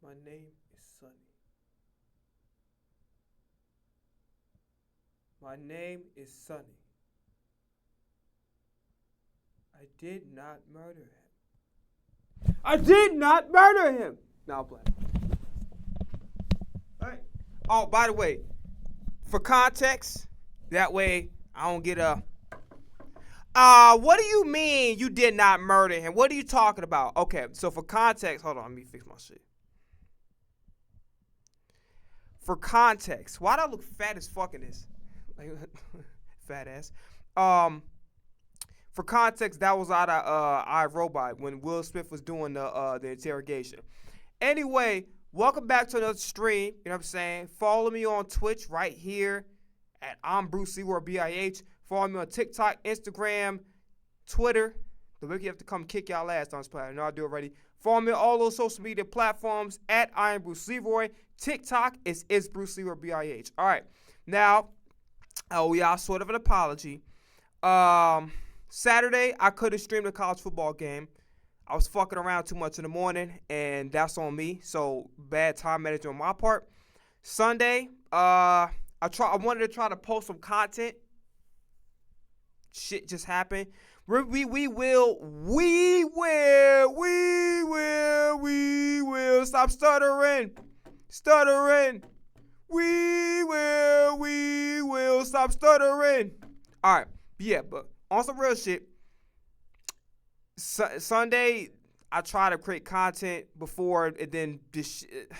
My name is Sunny. My name is Sunny. I did not murder him. I did not murder him. Now I'll play. Alright. Oh, by the way, for context, that way I don't get a. What do you mean you did not murder him? What are you talking about? Okay, so for context, hold on, let me fix my shit. For context, why do I look fat as fuck in this? Like, fat ass. For context, that was out of iRobot when Will Smith was doing the interrogation. Anyway, welcome back to another stream. You know what I'm saying? Follow me on Twitch right here at imbruceleroibih. Follow me on TikTok, Instagram, Twitter. The week you have to come kick y'all ass on this planet. I know I do already. Follow me on all those social media platforms at I am Bruce Leroy. TikTok is Bruce Leroy BIH. All right. Now, we are sort of an apology. Saturday, I couldn't stream the college football game. I was fucking around too much in the morning, and that's on me. So, bad time management on my part. Sunday, I wanted to try to post some content. Shit just happened. We will stop stuttering. We will stop stuttering. All right, yeah, but on some real shit. Sunday, I try to create content before, and then this shit.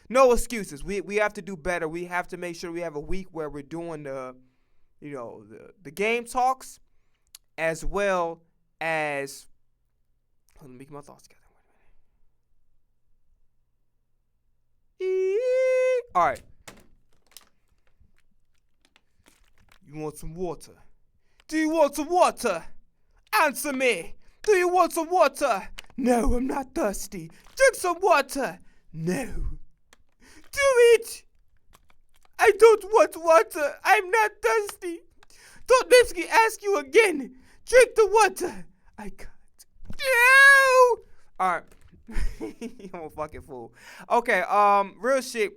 No excuses. We have to do better. We have to make sure we have a week where we're doing the game talks, as well as. Let me get my thoughts together. All right. You want some water? Do you want some water? Answer me. Do you want some water? No, I'm not thirsty. Drink some water. No. Do it. I don't want water. I'm not thirsty. Don't let me ask you again. Drink the water. I can't. No. All right. I'm a fucking fool. Okay, real shit.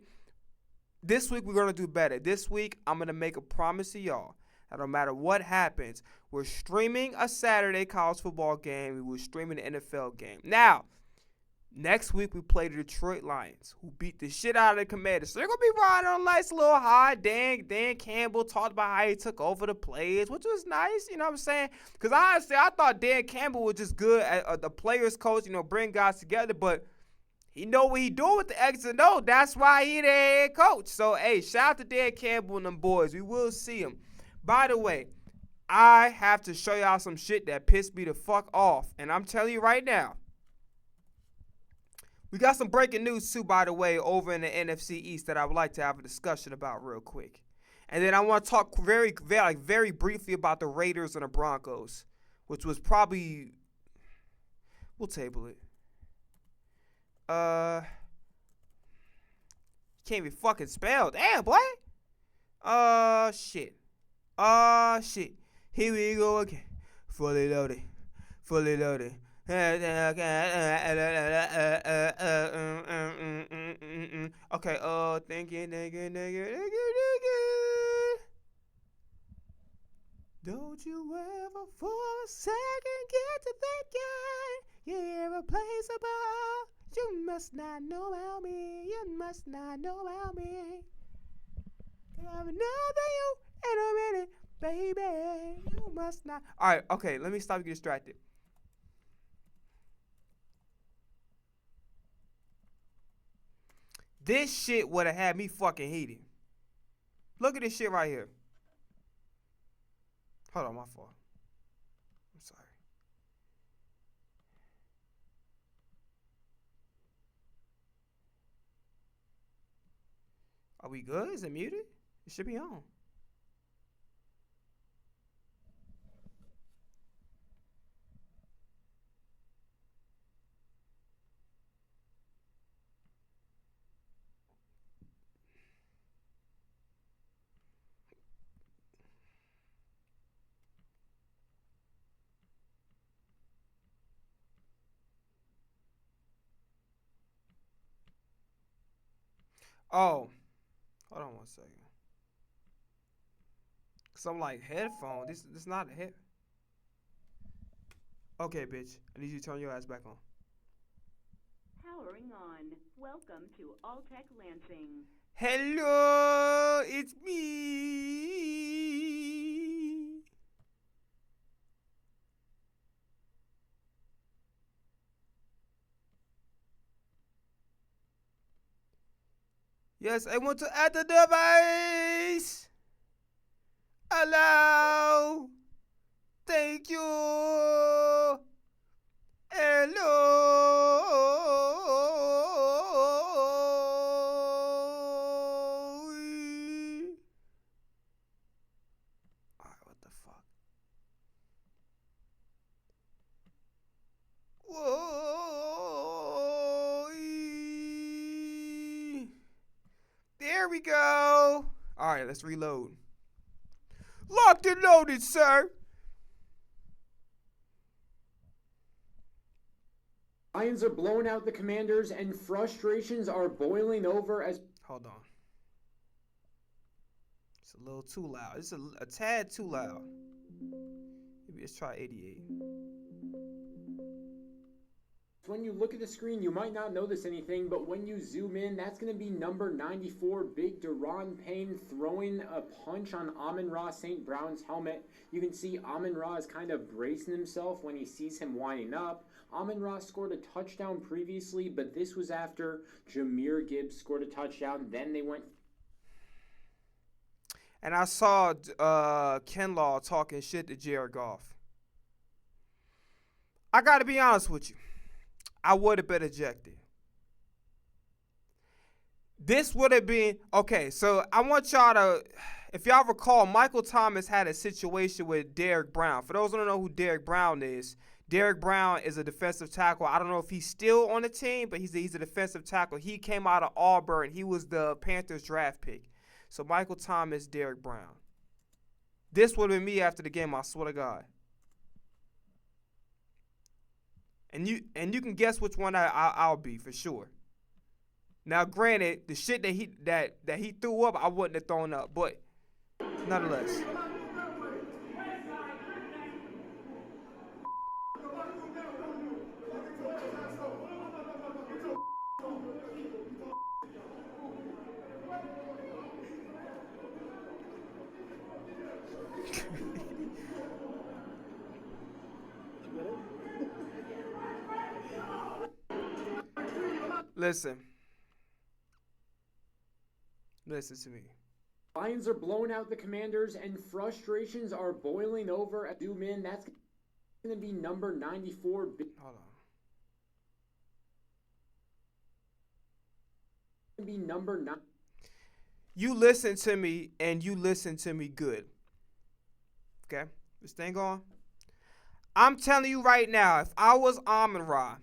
This week we're gonna do better. This week I'm gonna make a promise to y'all that no matter what happens, we're streaming a Saturday college football game. We will stream an NFL game. Now, next week we play the Detroit Lions, who beat the shit out of the Commanders. So they're gonna be riding on a nice little high. Dan Campbell talked about how he took over the plays, which was nice. You know what I'm saying? Because honestly, I thought Dan Campbell was just good at the players coach. Bring guys together, but he know what he doing with the X and O. That's why he the head coach. So, hey, shout out to Dan Campbell and them boys. We will see him. By the way, I have to show y'all some shit that pissed me the fuck off. And I'm telling you right now, we got some breaking news, too, by the way, over in the NFC East that I would like to have a discussion about real quick. And then I want to talk very briefly about the Raiders and the Broncos, which was probably, we'll table it. Can't even fucking spell. Damn, boy. Shit. Shit. Here we go again. Fully loaded. Okay, thinking. Don't you ever for a second get to thinking you're irreplaceable. You must not know about me. You must not know about me. I have another you in a minute, baby. You must not. All right, okay, let me stop getting distracted. This shit would have had me fucking heated. Look at this shit right here. Hold on, my fault. I'm sorry. Are we good? Is it muted? It should be on. Oh, hold on 1 second. Cause I'm like headphone. This not a head. Okay, bitch. I need you to turn your ass back on. Powering on. Welcome to Alltech Lansing. Hello, it's me. Yes, I want to add the device. Allow. Thank you. Hello. Alright, what the fuck? Whoa. There we go. Alright, let's reload. Locked and loaded, sir. Lions are blowing out the Commanders, and frustrations are boiling over as... Hold on. It's a little too loud. It's a tad too loud. Maybe let's try 88. When you look at the screen, you might not notice anything, but when you zoom in, that's going to be number 94, Big Deron Payne, throwing a punch on Amon-Ra St. Brown's helmet. You can see Amon-Ra is kind of bracing himself when he sees him winding up. Amon-Ra scored a touchdown previously, but this was after Jahmyr Gibbs scored a touchdown. Then they went... And I saw Kinlaw talking shit to Jared Goff. I got to be honest with you. I would have been ejected. This would have been, okay, so I want y'all to, if y'all recall, Michael Thomas had a situation with Derrick Brown. For those who don't know who Derrick Brown is, Derrick Brown is a defensive tackle. I don't know if he's still on the team, but he's a defensive tackle. He came out of Auburn. He was the Panthers draft pick. So Michael Thomas, Derrick Brown. This would have been me after the game, I swear to God. And you can guess which one I'll be for sure. Now, granted, the shit that he threw up, I wouldn't have thrown up, but nonetheless. Listen to me. Lions are blowing out the Commanders, and frustrations are boiling over. Zoom in, that's going to be number 94. Hold on. Be number 9. You listen to me, and you listen to me good. Okay? This thing on? I'm telling you right now, if I was Amon-Ra,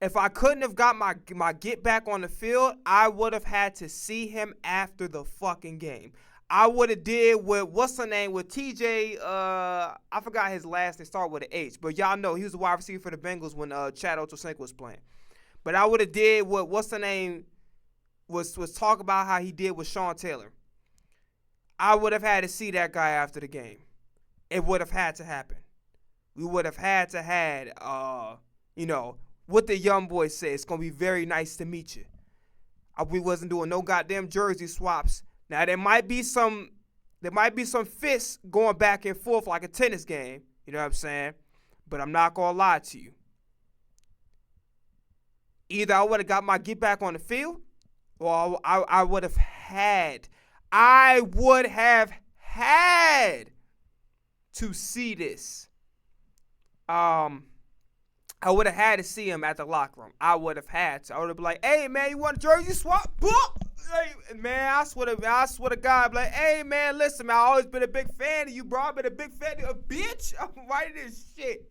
if I couldn't have got my get back on the field, I would have had to see him after the fucking game. I would have did what's the name with TJ, I forgot his last name, start with an H, but y'all know he was a wide receiver for the Bengals when Chad Ochocinco was playing. But I would have did what's the name was talk about how he did with Sean Taylor. I would have had to see that guy after the game. It would have had to happen. We would have had to had what the young boy said, it's going to be very nice to meet you. We wasn't doing no goddamn jersey swaps. Now, there might be some fists going back and forth like a tennis game. You know what I'm saying? But I'm not going to lie to you. Either I would have got my get back on the field, or I would have had to see this. I would have had to see him at the locker room. I would have had to. I would have been like, hey, man, you want a jersey swap? Hey, man, I swear to God, like, hey, man, listen, man, I've always been a big fan of you, bro. I've been a big fan of you. Bitch, I'm writing this shit.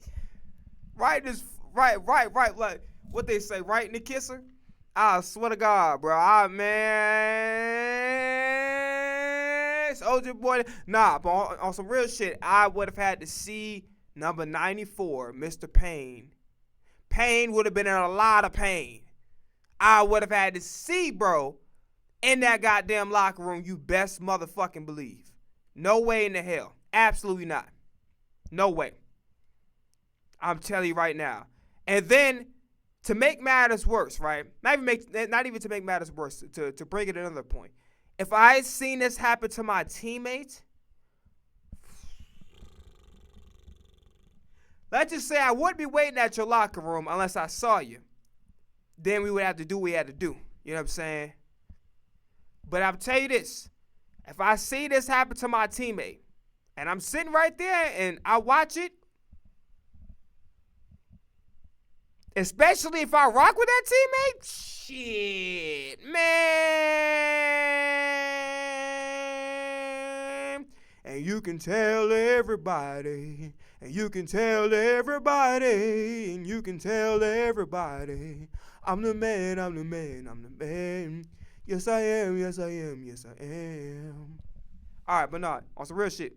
Right, like, what they say, writing the kisser? I swear to God, bro. Man, soldier boy. Nah, but on some real shit, I would have had to see number 94, Mr. Payne. Payne would have been in a lot of pain. I would have had to see, bro, in that goddamn locker room, you best motherfucking believe. No way in the hell. Absolutely not. No way. I'm telling you right now. And then, to make matters worse, right? Not even to make matters worse, to bring it another point. If I had seen this happen to my teammates, let's just say I wouldn't be waiting at your locker room unless I saw you. Then we would have to do what we had to do. You know what I'm saying? But I'll tell you this. If I see this happen to my teammate, and I'm sitting right there and I watch it, especially if I rock with that teammate, shit, man. And you can tell everybody, and you can tell everybody, and you can tell everybody, I'm the man, I'm the man, I'm the man. Yes, I am, yes, I am, yes, I am. All right, but no, on some real shit,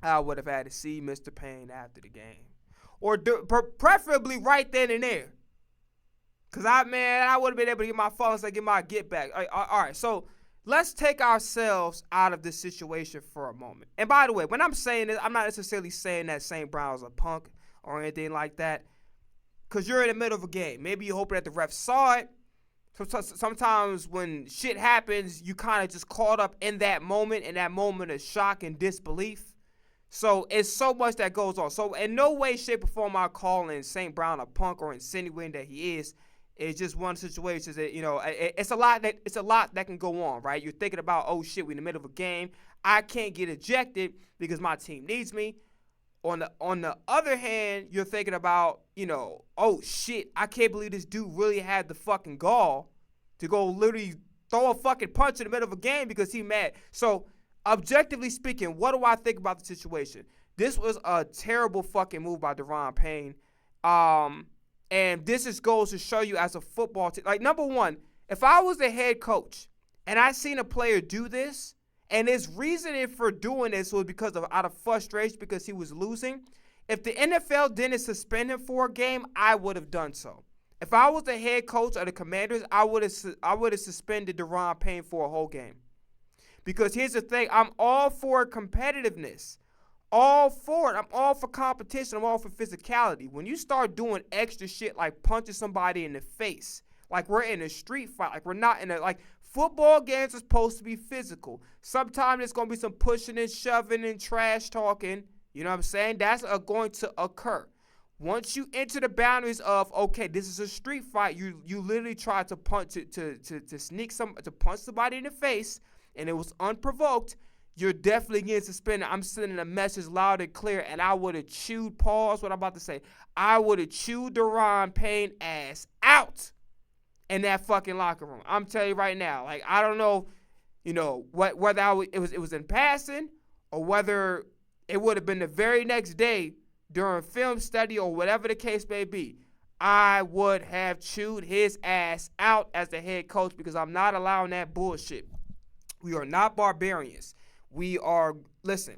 I would have had to see Mr. Payne after the game. Or preferably right then and there. Because I would have been able to get my phone and get my get back. All right, so let's take ourselves out of this situation for a moment. And by the way, when I'm saying this, I'm not necessarily saying that St. Brown's a punk or anything like that. Because you're in the middle of a game. Maybe you're hoping that the ref saw it. Sometimes when shit happens, you kind of just caught up in that moment of shock and disbelief. So it's so much that goes on. So in no way, shape, or form am I calling St. Brown a punk or insinuating that he is. It's just one situation that, you know, it's a lot that can go on, right? You're thinking about, oh shit, we're in the middle of a game. I can't get ejected because my team needs me. On the other hand, you're thinking about, you know, oh shit, I can't believe this dude really had the fucking gall to go literally throw a fucking punch in the middle of a game because he mad. So objectively speaking, what do I think about the situation? This was a terrible fucking move by Deron Payne. And this just goes to show you as a football team. Like, number one, if I was the head coach and I seen a player do this, and his reasoning for doing this was because of out of frustration because he was losing, if the NFL didn't suspend him for a game, I would have done so. If I was the head coach of the Commanders, I would have suspended Deron Payne for a whole game. Because here's the thing, I'm all for competitiveness. All for it. I'm all for competition. I'm all for physicality. When you start doing extra shit like punching somebody in the face, like we're in a street fight, like we're not in a, like, football games are supposed to be physical. Sometimes there's going to be some pushing and shoving and trash talking. You know what I'm saying? That's going to occur. Once you enter the boundaries of, okay, this is a street fight, you literally try to punch to punch somebody in the face, and it was unprovoked, you're definitely getting suspended. I'm sending a message loud and clear, and I would have chewed, pause what I'm about to say, I would have chewed Deron Payne ass out in that fucking locker room. I'm telling you right now, like, I don't know, you know, whether it was in passing or whether it would have been the very next day during film study or whatever the case may be. I would have chewed his ass out as the head coach because I'm not allowing that bullshit. We are not barbarians. Listen,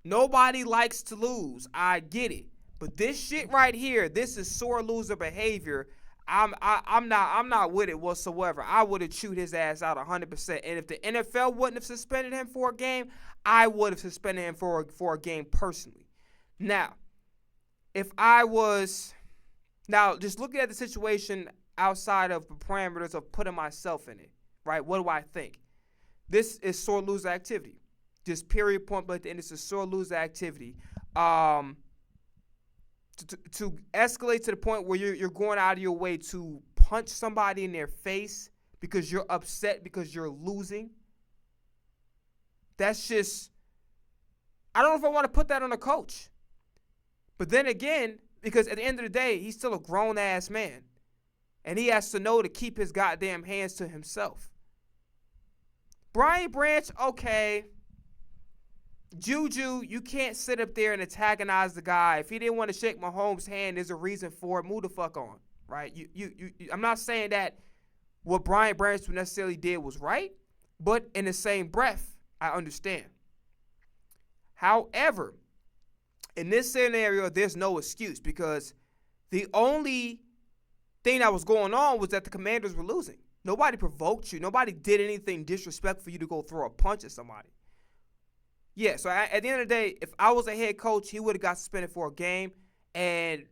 nobody likes to lose. I get it. But this shit right here, this is sore loser behavior. I'm not with it whatsoever. I would have chewed his ass out 100%. And if the NFL wouldn't have suspended him for a game, I would have suspended him for a game personally. Now, just looking at the situation outside of the parameters of putting myself in it, right? What do I think? This is sore loser activity. Just period, point blank. And it's a sore loser activity. To escalate to the point where you're going out of your way to punch somebody in their face because you're upset because you're losing. That's just, I don't know if I want to put that on a coach. But then again, because at the end of the day, he's still a grown-ass man. And he has to know to keep his goddamn hands to himself. Brian Branch, okay. Juju, you can't sit up there and antagonize the guy. If he didn't want to shake Mahomes' hand, there's a reason for it. Move the fuck on, right? I'm not saying that what Brian Branch necessarily did was right, but in the same breath, I understand. However, in this scenario, there's no excuse because the only thing that was going on was that the Commanders were losing. Nobody provoked you. Nobody did anything disrespectful for you to go throw a punch at somebody. Yeah, so at the end of the day, if I was a head coach, he would have got suspended for a game. And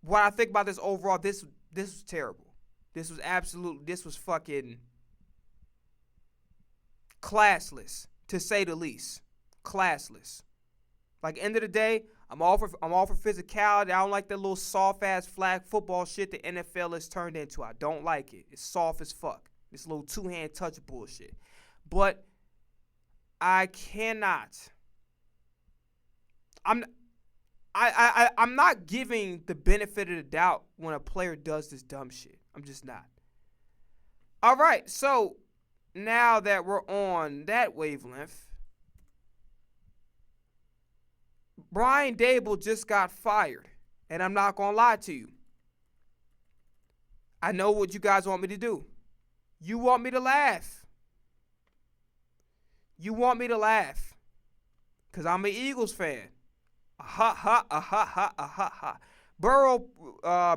what I think about this overall, this was terrible. This was fucking classless, to say the least. Classless. Like, end of the day, I'm all for physicality. I don't like that little soft-ass flag football shit the NFL has turned into. I don't like it. It's soft as fuck. This little two-hand touch bullshit. But I cannot. I'm not giving the benefit of the doubt when a player does this dumb shit. I'm just not. All right, so now that we're on that wavelength, Brian Dable just got fired, and I'm not going to lie to you. I know what you guys want me to do. You want me to laugh. You want me to laugh because I'm an Eagles fan. Ha, ha, ha, ha, ha, ha. Burrow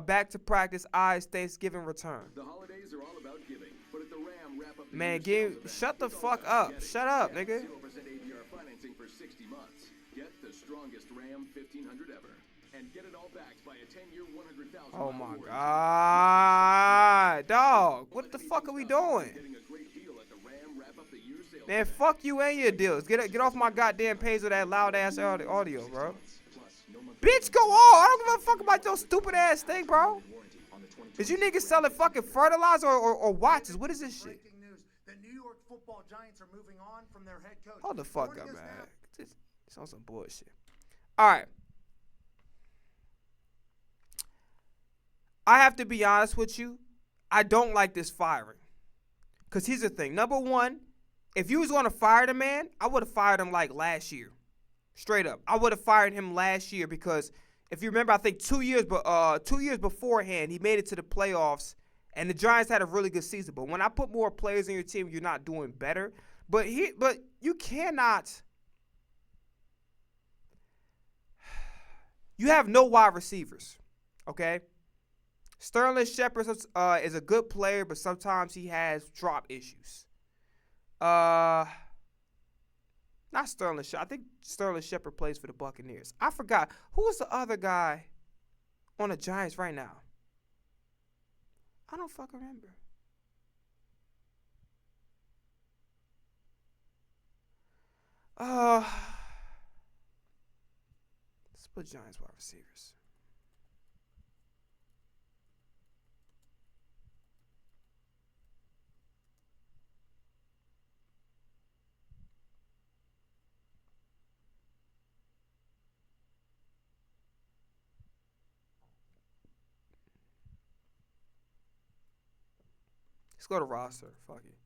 back to practice, eyes Thanksgiving return. The holidays are all about giving, but at the Ram wrap up the Man, shut the fuck up. up. Shut up, nigga. 0% APR financing for 60 months. Get the strongest Ram 1500 ever. And get it all backed by a 10-year, 100,000. Oh my God, dog. What the fuck are we doing? Man, fuck you and your deals. Get off my goddamn page with that loud ass audio, bro. Bitch, go on. I don't give a fuck about your stupid ass thing, bro. Is you niggas selling fucking fertilizer or watches? What is this shit? Breaking news: the New York Football Giants are moving on from their head coach. Hold the fuck up, man. It's on some bullshit. All right. I have to be honest with you. I don't like this firing. Because here's the thing. Number one, if you was going to fire the man, I would have fired him like last year. Straight up. I would have fired him last year because if you remember, I think 2 years beforehand, he made it to the playoffs, and the Giants had a really good season. But when I put more players in your team, you're not doing better. But you cannot. You have no wide receivers, okay? Sterling Shepard is a good player, but sometimes he has drop issues. Not Sterling Shepard. I think Sterling Shepard plays for the Buccaneers. I forgot. Who was the other guy on the Giants right now? I don't fucking remember. Let's put Giants wide receivers. Let's go to roster. Fuck it.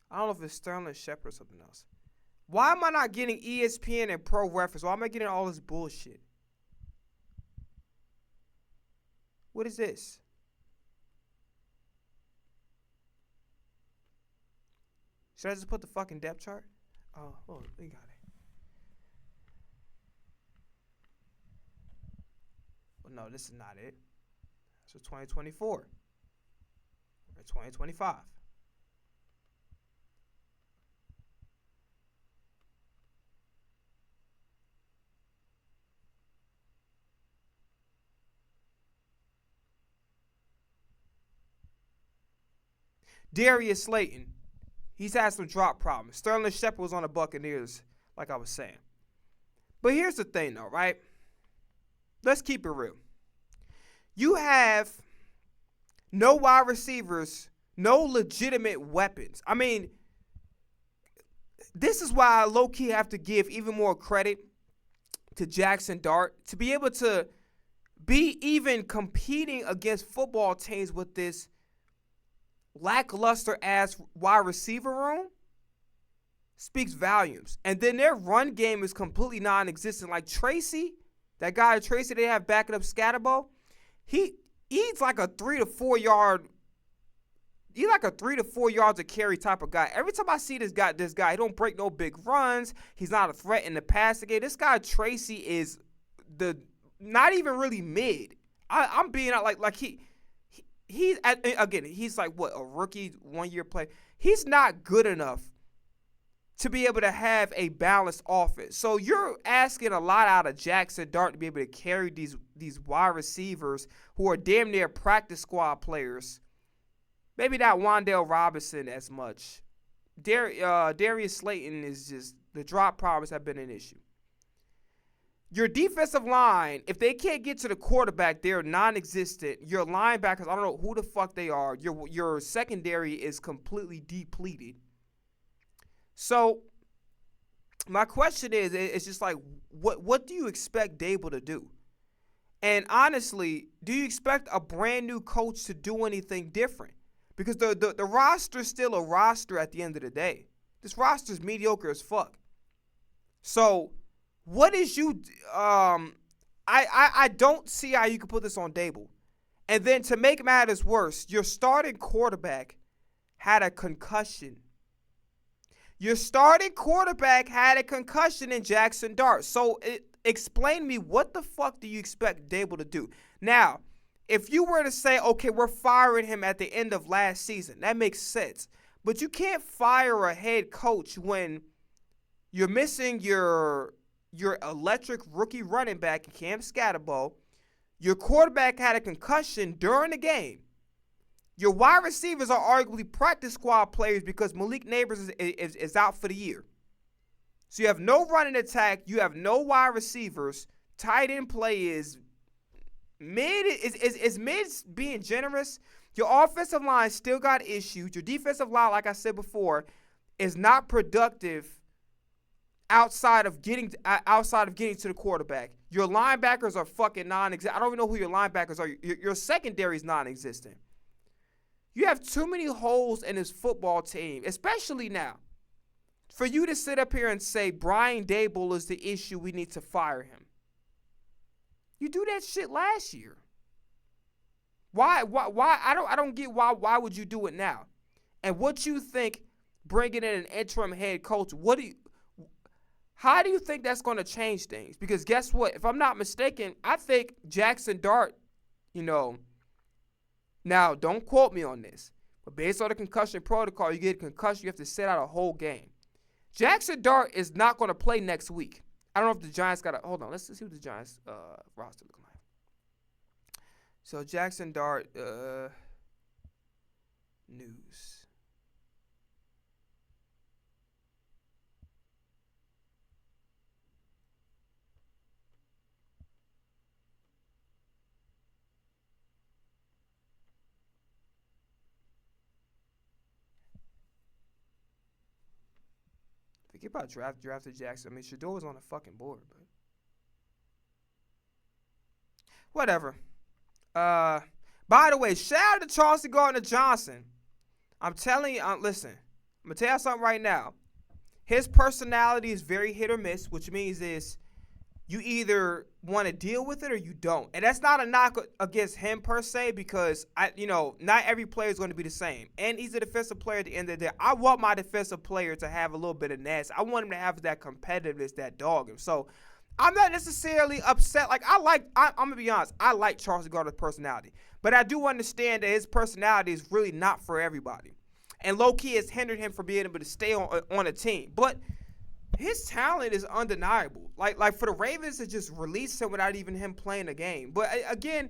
I don't know if it's Sterling Shepard or something else. Why am I not getting ESPN and Pro Reference? Why am I getting all this bullshit? What is this? Should I just put the fucking depth chart? Oh, we got it. No, this is not it. So 2024. Or 2025. Darius Slayton. He's had some drop problems. Sterling Shepard was on the Buccaneers, like I was saying. But here's the thing, though, right? Let's keep it real. You have no wide receivers, no legitimate weapons. I mean, this is why I low-key have to give even more credit to Jackson Dart to be able to be even competing against football teams with this lackluster-ass wide receiver room speaks volumes. And then their run game is completely non-existent. Like Tracy, that guy Tracy they have backing up Scatterbo, he's like a 3 to 4 yard. He's like a 3 to 4 yards a carry type of guy. Every time I see this guy, he don't break no big runs. He's not a threat in the passing game. This guy Tracy is not even really mid. I'm being out like he's again, he's like what, a rookie 1 year player. He's not good enough to be able to have a balanced offense. So you're asking a lot out of Jackson Dart to be able to carry these wide receivers who are damn near practice squad players. Maybe not Wan'Dale Robinson as much. Darius Slayton is just, the drop problems have been an issue. Your defensive line, if they can't get to the quarterback, they're non-existent. Your linebackers, I don't know who the fuck they are. Your secondary is completely depleted. So my question is, it's just like, what do you expect Dable to do? And honestly, do you expect a brand new coach to do anything different? Because the roster's still a roster at the end of the day. This roster's mediocre as fuck. So what is you I don't see how you can put this on Dable. And then to make matters worse, your starting quarterback had a concussion. Your starting quarterback had a concussion in Jackson Dart. So explain to me, what the fuck do you expect Dable to do? Now, if you were to say, okay, we're firing him at the end of last season, that makes sense. But you can't fire a head coach when you're missing your electric rookie running back, Cam Scatterbo. Your quarterback had a concussion during the game. Your wide receivers are arguably practice squad players because Malik Neighbors is out for the year. So you have no running attack. You have no wide receivers. Tight end play is mid. Is mid being generous? Your offensive line still got issues. Your defensive line, like I said before, is not productive outside of getting to the quarterback. Your linebackers are fucking non-existent. I don't even know who your linebackers are. Your secondary is non-existent. You have too many holes in this football team, especially now, for you to sit up here and say Brian Dable is the issue, we need to fire him. You do that shit last year. Why? I don't get why would you do it now? And what you think bringing in an interim head coach, how do you think that's going to change things? Because guess what? If I'm not mistaken, I think Jackson Dart, now don't quote me on this, but based on the concussion protocol, you get a concussion, you have to sit out a whole game. Jackson Dart is not going to play next week. I don't know if the Giants hold on, let's see what the Giants roster looking like. So Jackson Dart news. Forget about drafted Jackson. I mean, Shador was on the fucking board, but whatever. By the way, shout out to Chauncey Gardner-Johnson. I'm telling you, listen, I'm going to tell you something right now. His personality is very hit or miss, which means is you either want to deal with it or you don't. And that's not a knock against him per se, because not every player is going to be the same. And he's a defensive player at the end of the day. I want my defensive player to have a little bit of nasty. I want him to have that competitiveness, that dog him. So I'm not necessarily upset. Like I'm gonna be honest, I like Charles Gardner's personality. But I do understand that his personality is really not for everybody. And low-key has hindered him from being able to stay on a team. But his talent is undeniable. Like for the Ravens to just release him without even him playing a game. But again,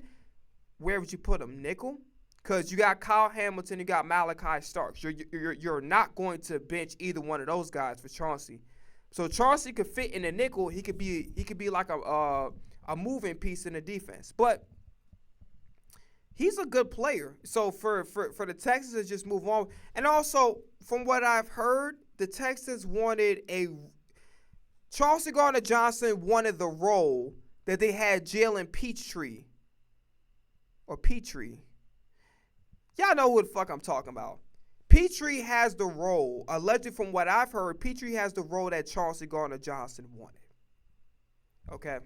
where would you put him? Nickel? Because you got Kyle Hamilton, you got Malachi Starks. You're not going to bench either one of those guys for Chauncey. So Chauncey could fit in the nickel. He could be like a moving piece in the defense. But he's a good player. So for the Texans to just move on. And also, from what I've heard, the Texans wanted Chauncey Gardner-Johnson wanted the role that they had Jalen Petrie. Y'all know who the fuck I'm talking about. Petrie has the role, allegedly from what I've heard, Petrie has the role that Chauncey Gardner-Johnson wanted. Okay.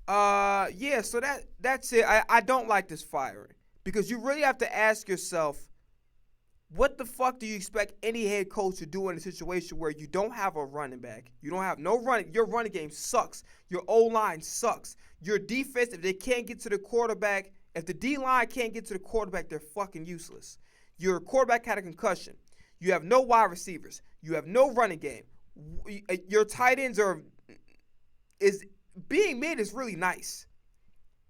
Yeah, so that's it. I don't like this firing because you really have to ask yourself, What the fuck do you expect any head coach to do in a situation where you don't have a running back? You don't have no running. Your running game sucks. Your O-line sucks. Your defense, if they can't get to the quarterback, if the D-line can't get to the quarterback, they're fucking useless. Your quarterback had a concussion. You have no wide receivers. You have no running game. Your tight ends being mid is really nice.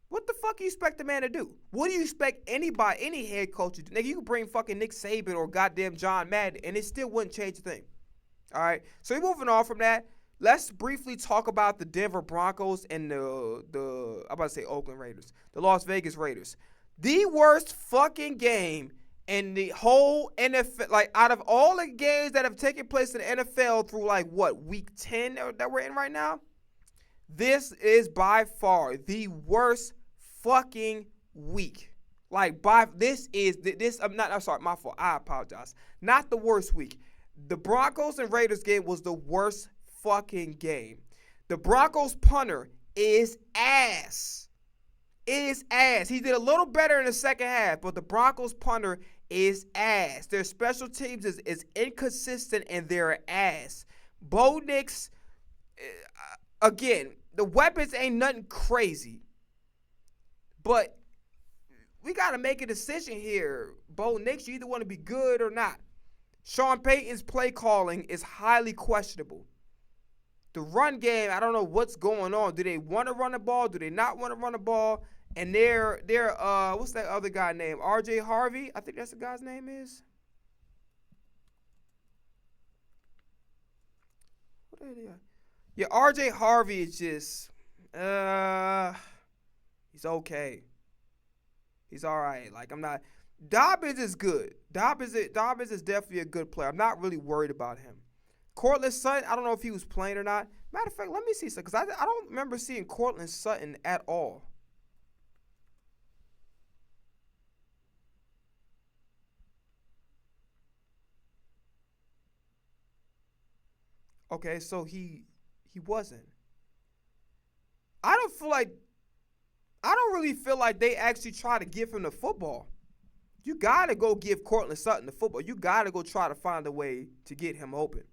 What the fuck do you expect the man to do? What do you expect any head coach to do? Nigga, you can bring fucking Nick Saban or goddamn John Madden, and it still wouldn't change a thing. All right? So we're moving on from that. Let's briefly talk about the Denver Broncos and I'm about to say Oakland Raiders. The Las Vegas Raiders. The worst fucking game in the whole NFL. Like, out of all the games that have taken place in the NFL through, like, what, week 10 that we're in right now? This is by far the worst fucking week. Like, I'm sorry, my fault. I apologize. Not the worst week. The Broncos and Raiders game was the worst fucking game. The Broncos punter is ass. Is ass. He did a little better in the second half, but the Broncos punter is ass. Their special teams is inconsistent and they're ass. Bo Nix, again, the weapons ain't nothing crazy, but we got to make a decision here. Bo Nix, you either want to be good or not. Sean Payton's play calling is highly questionable. The run game, I don't know what's going on. Do they want to run the ball? Do they not want to run the ball? And they're what's that other guy named? RJ Harvey? I think that's the guy's name is. What are they? Yeah, RJ Harvey is just, he's okay. He's all right. Like, I'm not. Dobbins is good. Dobbins is definitely a good player. I'm not really worried about him. Cortland Sutton, I don't know if he was playing or not. Matter of fact, let me see something, because I don't remember seeing Cortland Sutton at all. Okay, so he wasn't. I don't really feel like they actually try to give him the football. You got to go give Cortland Sutton the football. You got to go try to find a way to get him open.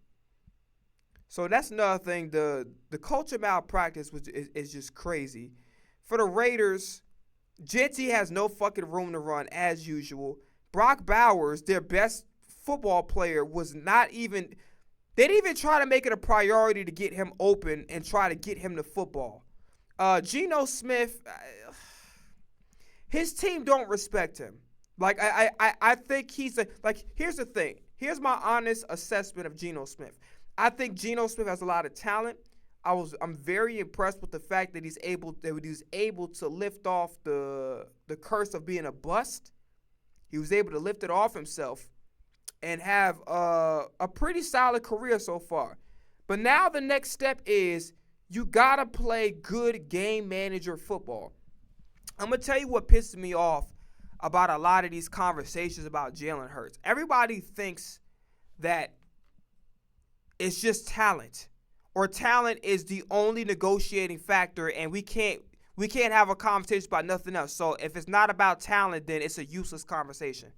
So that's another thing. The culture malpractice is just crazy. For the Raiders, Genty has no fucking room to run as usual. Brock Bowers, their best football player, was not even – they didn't even try to make it a priority to get him open and try to get him the football. Geno Smith, his team don't respect him. Like, I think he's here's the thing. Here's my honest assessment of Geno Smith. I think Geno Smith has a lot of talent. I'm very impressed with the fact that he's able to lift off the curse of being a bust. He was able to lift it off himself and have a pretty solid career so far. But now the next step is you got to play good game manager football. I'm going to tell you what pisses me off about a lot of these conversations about Jalen Hurts. Everybody thinks that it's just talent, or talent is the only negotiating factor, and we can't have a conversation about nothing else. So if it's not about talent, then it's a useless conversation.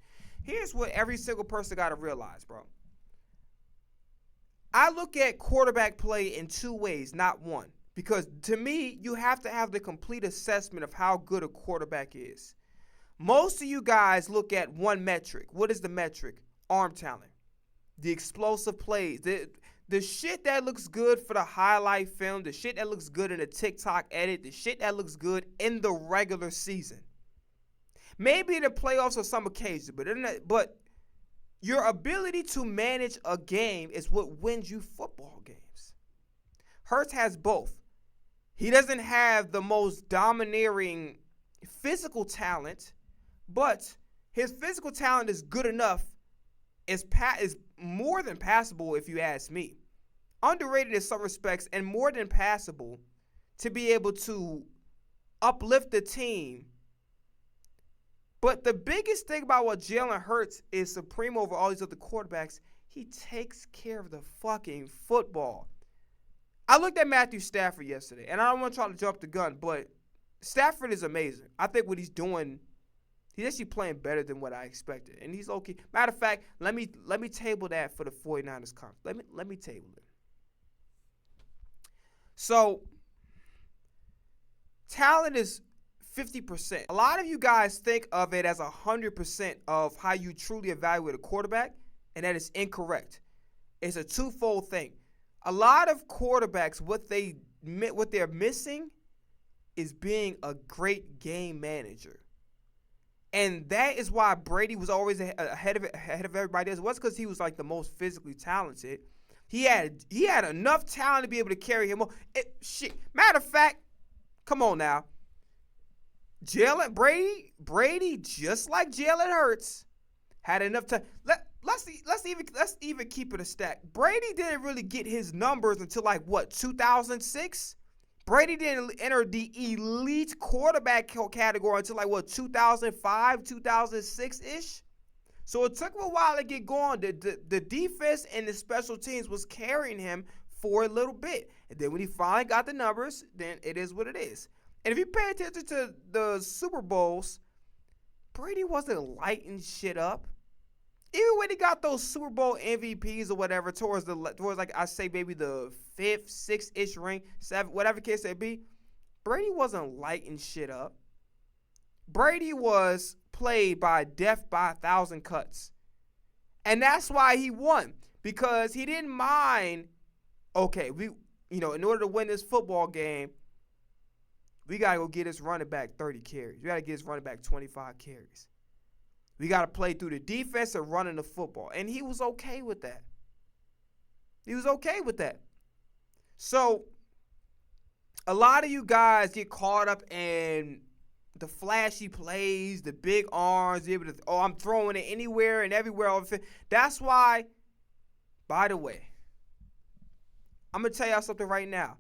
Here's what every single person got to realize, bro. I look at quarterback play in two ways, not one. Because to me, you have to have the complete assessment of how good a quarterback is. Most of you guys look at one metric. What is the metric? Arm talent. The explosive plays. The shit that looks good for the highlight film. The shit that looks good in a TikTok edit. The shit that looks good in the regular season. Maybe in the playoffs on some occasions. But your ability to manage a game is what wins you football games. Hurts has both. He doesn't have the most domineering physical talent, but his physical talent is good enough, is more than passable if you ask me. Underrated in some respects and more than passable to be able to uplift the team. But the biggest thing about what Jalen Hurts is supreme over all these other quarterbacks, he takes care of the fucking football. I looked at Matthew Stafford yesterday, and I don't want to try to jump the gun, but Stafford is amazing. I think what he's doing He's actually playing better than what I expected, and he's okay. Matter of fact, let me table that for the 49ers conference. Let me table it. So, talent is 50%. A lot of you guys think of it as 100% of how you truly evaluate a quarterback, and that is incorrect. It's a twofold thing. A lot of quarterbacks, what they're missing is being a great game manager. And that is why Brady was always ahead of everybody else. It wasn't because he was like the most physically talented. He had enough talent to be able to carry him on. Matter of fact, come on now. Brady, just like Jalen Hurts, had enough time. Let's even keep it a stack. Brady didn't really get his numbers until 2006. Brady didn't enter the elite quarterback category until 2005, 2006-ish. So it took him a while to get going. The defense and the special teams was carrying him for a little bit. And then when he finally got the numbers, then it is what it is. And if you pay attention to the Super Bowls, Brady wasn't lighting shit up. Even when he got those Super Bowl MVPs or whatever towards I say maybe the 5th, 6th-ish ring, 7th, whatever case may be, Brady wasn't lighting shit up. Brady was played by death by 1,000 cuts. And that's why he won. Because he didn't mind, okay, in order to win this football game, we got to go get this running back 30 carries. We got to get this running back 25 carries. We got to play through the defense and running the football. And he was okay with that. He was okay with that. So, a lot of you guys get caught up in the flashy plays, the big arms, I'm throwing it anywhere and everywhere. That's why, by the way, I'm going to tell y'all something right now.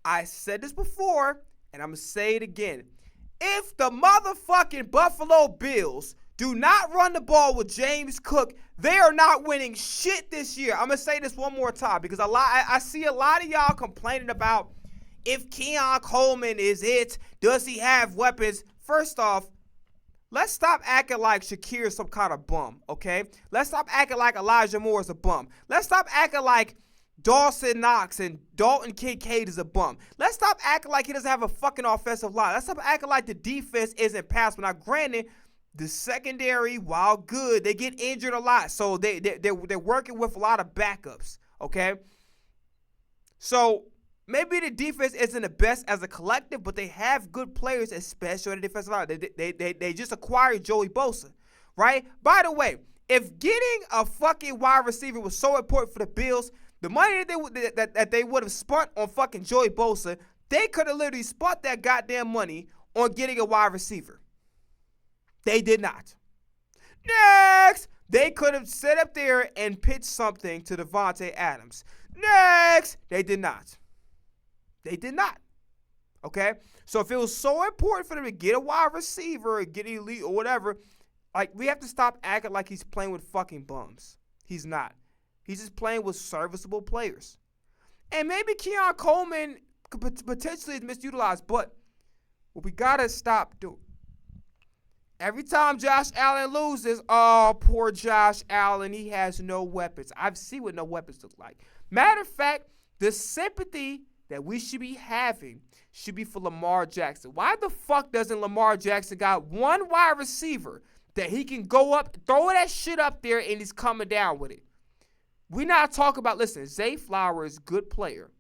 I said this before, and I'm going to say it again. If the motherfucking Buffalo Bills do not run the ball with James Cook, they are not winning shit this year. I'm going to say this one more time because I see a lot of y'all complaining about if Keon Coleman is it, does he have weapons? First off, let's stop acting like Shakir is some kind of bum, okay? Let's stop acting like Elijah Moore is a bum. Let's stop acting like Dawson Knox and Dalton Kincaid is a bum. Let's stop acting like he doesn't have a fucking offensive line. Let's stop acting like the defense isn't passable. Now, granted, the secondary, while good, they get injured a lot. So they're working with a lot of backups, okay? So maybe the defense isn't the best as a collective, but they have good players, especially on the defensive line. They just acquired Joey Bosa, right? By the way, if getting a fucking wide receiver was so important for the Bills, the money that they would have spent on fucking Joey Bosa, they could have literally spent that goddamn money on getting a wide receiver. They did not. Next, they could have set up there and pitched something to Devontae Adams. Next, they did not. They did not. Okay? So if it was so important for them to get a wide receiver or get elite or whatever, we have to stop acting like he's playing with fucking bums. He's not. He's just playing with serviceable players. And maybe Keon Coleman potentially is misutilized, but what we got to stop doing. Every time Josh Allen loses, oh, poor Josh Allen, he has no weapons. I've seen what no weapons look like. Matter of fact, the sympathy that we should be having should be for Lamar Jackson. Why the fuck doesn't Lamar Jackson got one wide receiver that he can go up, throw that shit up there, and he's coming down with it? We not talking about, listen, Zay Flowers is a good player.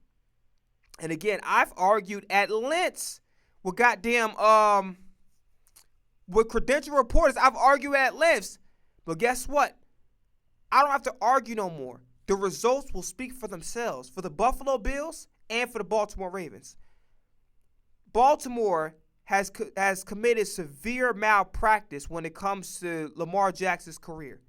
And again, I've argued at length with with credential reporters. I've argued at length. But guess what? I don't have to argue no more. The results will speak for themselves for the Buffalo Bills and for the Baltimore Ravens. Baltimore has committed severe malpractice when it comes to Lamar Jackson's career.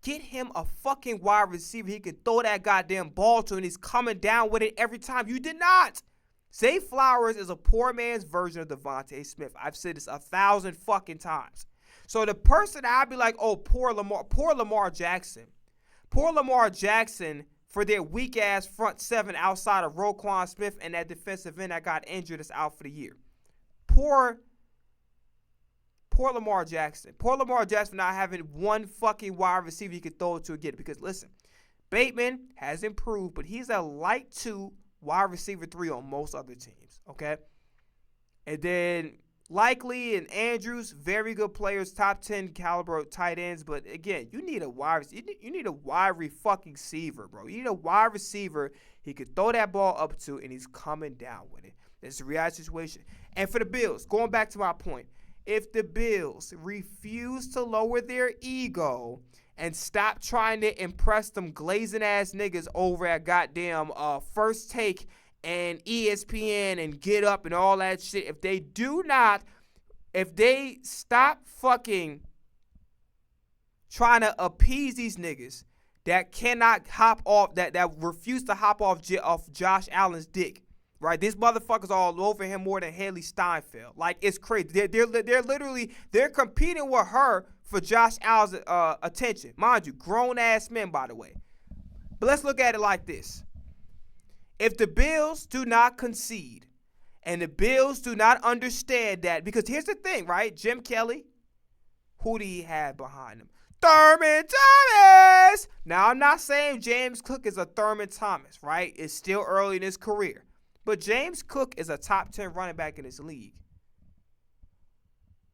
Get him a fucking wide receiver he can throw that goddamn ball to, and he's coming down with it every time. You did not. Zay Flowers is a poor man's version of Devontae Smith. I've said this 1,000 fucking times. So the person I'd be like, oh, poor Lamar Jackson. Poor Lamar Jackson for their weak-ass front seven outside of Roquan Smith and that defensive end that got injured is out for the year. Poor poor Lamar Jackson. Poor Lamar Jackson not having one fucking wide receiver he could throw it to again. Because listen, Bateman has improved, but he's a light 2, wide receiver 3 on most other teams, okay? And then Likely and Andrews, very good players, top 10 caliber tight ends. But again, you need a wide fucking receiver, bro. You need a wide receiver he could throw that ball up to, and he's coming down with it. That's the reality situation. And for the Bills, going back to my point, if the Bills refuse to lower their ego and stop trying to impress them glazing ass niggas over at goddamn First Take and ESPN and Get Up and all that shit, if they stop fucking trying to appease these niggas that cannot hop off, that refuse to hop off Josh Allen's dick, right? These motherfuckers all over him more than Haley Steinfeld. Like, it's crazy. They're competing with her for Josh Allen's attention. Mind you, grown-ass men, by the way. But let's look at it like this. If the Bills do not concede and the Bills do not understand that, because here's the thing, right? Jim Kelly, who do he have behind him? Thurman Thomas! Now, I'm not saying James Cook is a Thurman Thomas, right? It's still early in his career. But James Cook is a top 10 running back in this league.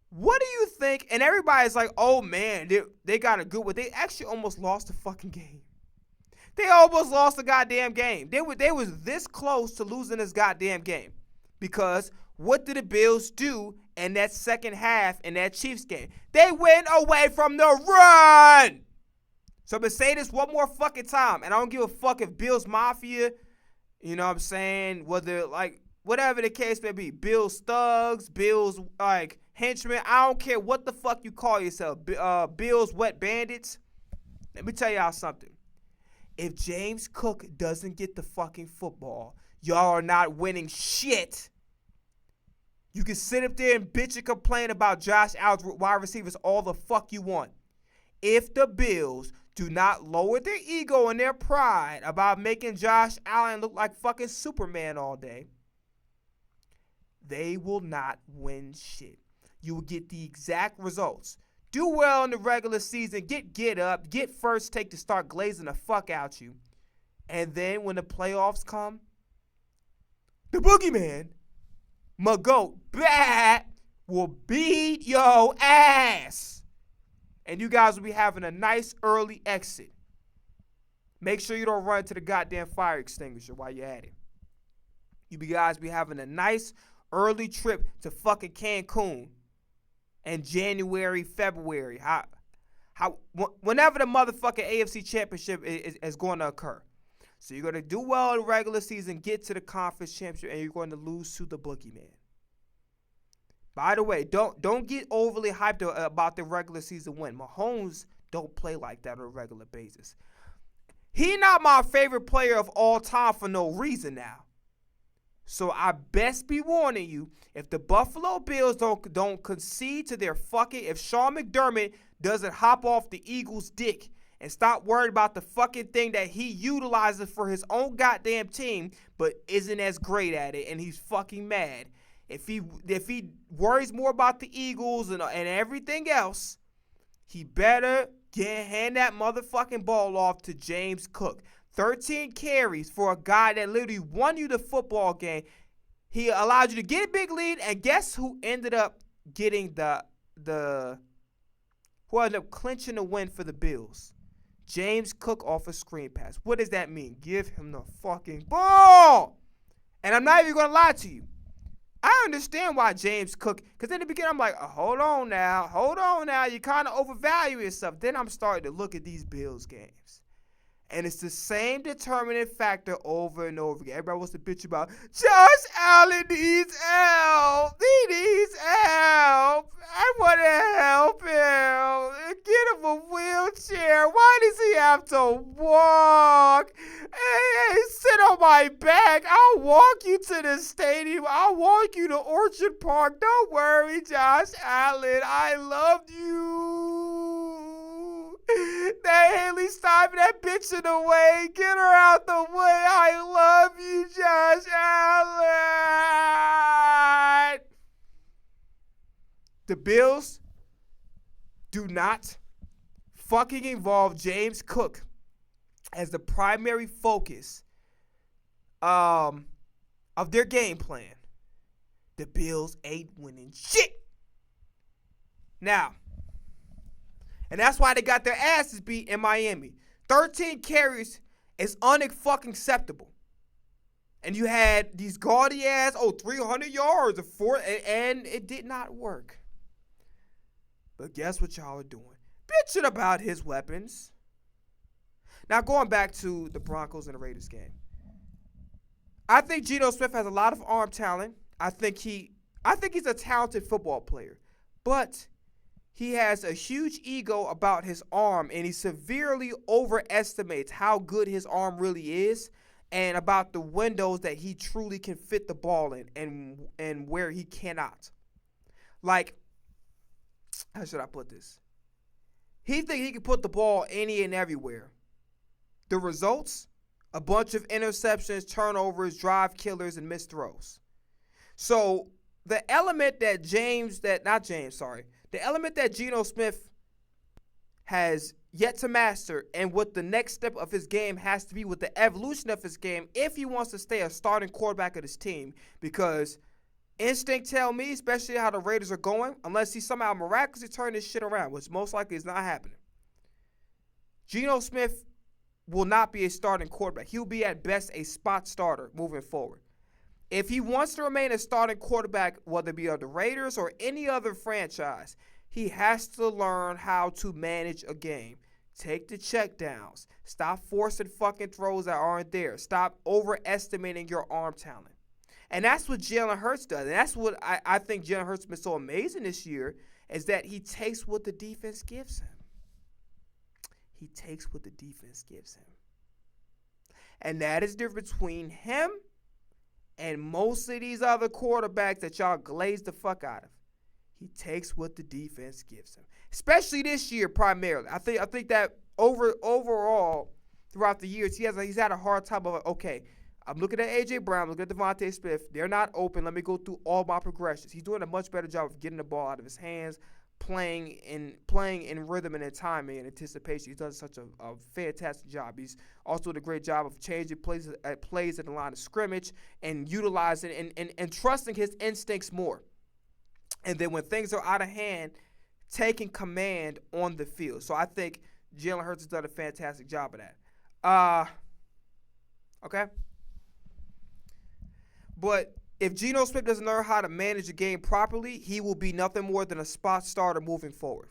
What do you think? And everybody's like, oh, man, they got a good one. They actually almost lost the fucking game. They almost lost the goddamn game. They was this close to losing this goddamn game. Because what did the Bills do in that second half in that Chiefs game? They went away from the run. So I'm going to say this one more fucking time. And I don't give a fuck if Bills Mafia, you know what I'm saying, whether, like, whatever the case may be, Bills thugs, Bills, like, henchmen, I don't care what the fuck you call yourself, Bills wet bandits. Let me tell y'all something. If James Cook doesn't get the fucking football, y'all are not winning shit. You can sit up there and bitch and complain about Josh Allen's wide receivers all the fuck you want. If the Bills do not lower their ego and their pride about making Josh Allen look like fucking Superman all day, they will not win shit. You will get the exact results. Do well in the regular season, get up, get First Take to start glazing the fuck out you. And then when the playoffs come, the boogeyman, my goat, Bat, will beat your ass. And you guys will be having a nice early exit. Make sure you don't run into the goddamn fire extinguisher while you're at it. You guys be having a nice early trip to fucking Cancun. And January, February, whenever the motherfucking AFC Championship is going to occur. So you're going to do well in the regular season, get to the conference championship, and you're going to lose to the boogeyman. By the way, don't get overly hyped about the regular season win. Mahomes don't play like that on a regular basis. He not my favorite player of all time for no reason now. So I best be warning you, if the Buffalo Bills don't concede to their fucking, if Sean McDermott doesn't hop off the Eagles' dick and stop worrying about the fucking thing that he utilizes for his own goddamn team, but isn't as great at it, and he's fucking mad. If he worries more about the Eagles and everything else, he better hand that motherfucking ball off to James Cook. 13 carries for a guy that literally won you the football game. He allowed you to get a big lead, and guess who ended up getting who ended up clinching the win for the Bills? James Cook off a screen pass. What does that mean? Give him the fucking ball. And I'm not even going to lie to you. I understand why James Cook, because in the beginning I'm like, hold on now. You kind of overvalue yourself. Then I'm starting to look at these Bills games. And it's the same determining factor over and over again. Everybody wants to bitch about, Josh Allen needs help. He needs help. I want to help him. Get him a wheelchair. Why does he have to walk? Hey, sit on my back. I'll walk you to the stadium. I'll walk you to Orchard Park. Don't worry, Josh Allen. I love you. That Haley stopping that bitch in the way. Get her out the way. I love you, Josh Allen. The Bills do not fucking involve James Cook as the primary focus of their game plan, the Bills ain't winning shit. Now, and that's why they got their asses beat in Miami. 13 carries is unfucking acceptable. And you had these gaudy ass, 300 yards of four, and it did not work. But guess what y'all are doing? Bitching about his weapons. Now going back to the Broncos and the Raiders game. I think Geno Smith has a lot of arm talent. I think he's a talented football player. But he has a huge ego about his arm, and he severely overestimates how good his arm really is and about the windows that he truly can fit the ball in and where he cannot. Like, how should I put this? He thinks he can put the ball any and everywhere. The results? A bunch of interceptions, turnovers, drive killers, and missed throws. So the element that the element that Geno Smith has yet to master, and what the next step of his game has to be with the evolution of his game if he wants to stay a starting quarterback of this team, because instinct tell me, especially how the Raiders are going, unless he somehow miraculously turn this shit around, which most likely is not happening, Geno Smith will not be a starting quarterback. He'll be at best a spot starter moving forward. If he wants to remain a starting quarterback, whether it be of the Raiders or any other franchise, he has to learn how to manage a game. Take the checkdowns. Stop forcing fucking throws that aren't there. Stop overestimating your arm talent. And that's what Jalen Hurts does. And that's what I think Jalen Hurts has been so amazing this year, is that he takes what the defense gives him. He takes what the defense gives him. And that is the difference between him and most of these other quarterbacks that y'all glaze the fuck out of. He takes what the defense gives him. Especially this year primarily. I think that overall throughout the years he's had a hard time of, okay, I'm looking at A.J. Brown, looking at Devontae Smith. They're not open. Let me go through all my progressions. He's doing a much better job of getting the ball out of his hands, playing in rhythm and in timing and anticipation. He's done such a fantastic job. He's also done a great job of changing plays at the line of scrimmage and utilizing and trusting his instincts more. And then when things are out of hand, taking command on the field. So I think Jalen Hurts has done a fantastic job of that. Okay? But if Geno Smith doesn't learn how to manage the game properly, he will be nothing more than a spot starter moving forward.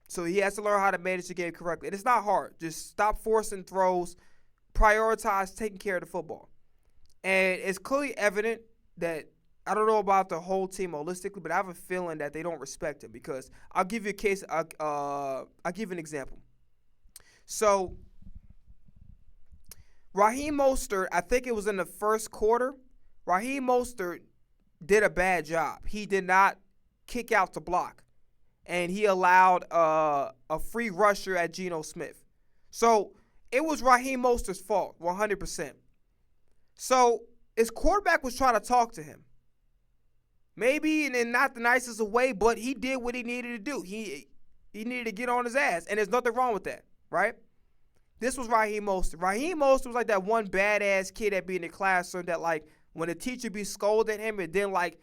So he has to learn how to manage the game correctly. And it's not hard. Just stop forcing throws, prioritize taking care of the football. And it's clearly evident that, I don't know about the whole team holistically, but I have a feeling that they don't respect him, because I'll give you a case. I'll give you an example. So Raheem Mostert, I think it was in the first quarter, Raheem Mostert did a bad job. He did not kick out to block, and he allowed a free rusher at Geno Smith. So it was Raheem Mostert's fault, 100%. So his quarterback was trying to talk to him. Maybe in not the nicest of way, but he did what he needed to do. He needed to get on his ass, and there's nothing wrong with that, right? This was Raheem Mostert. Raheem Mostert was like that one badass kid that be in the classroom that, like, when the teacher be scolding him, and then, like,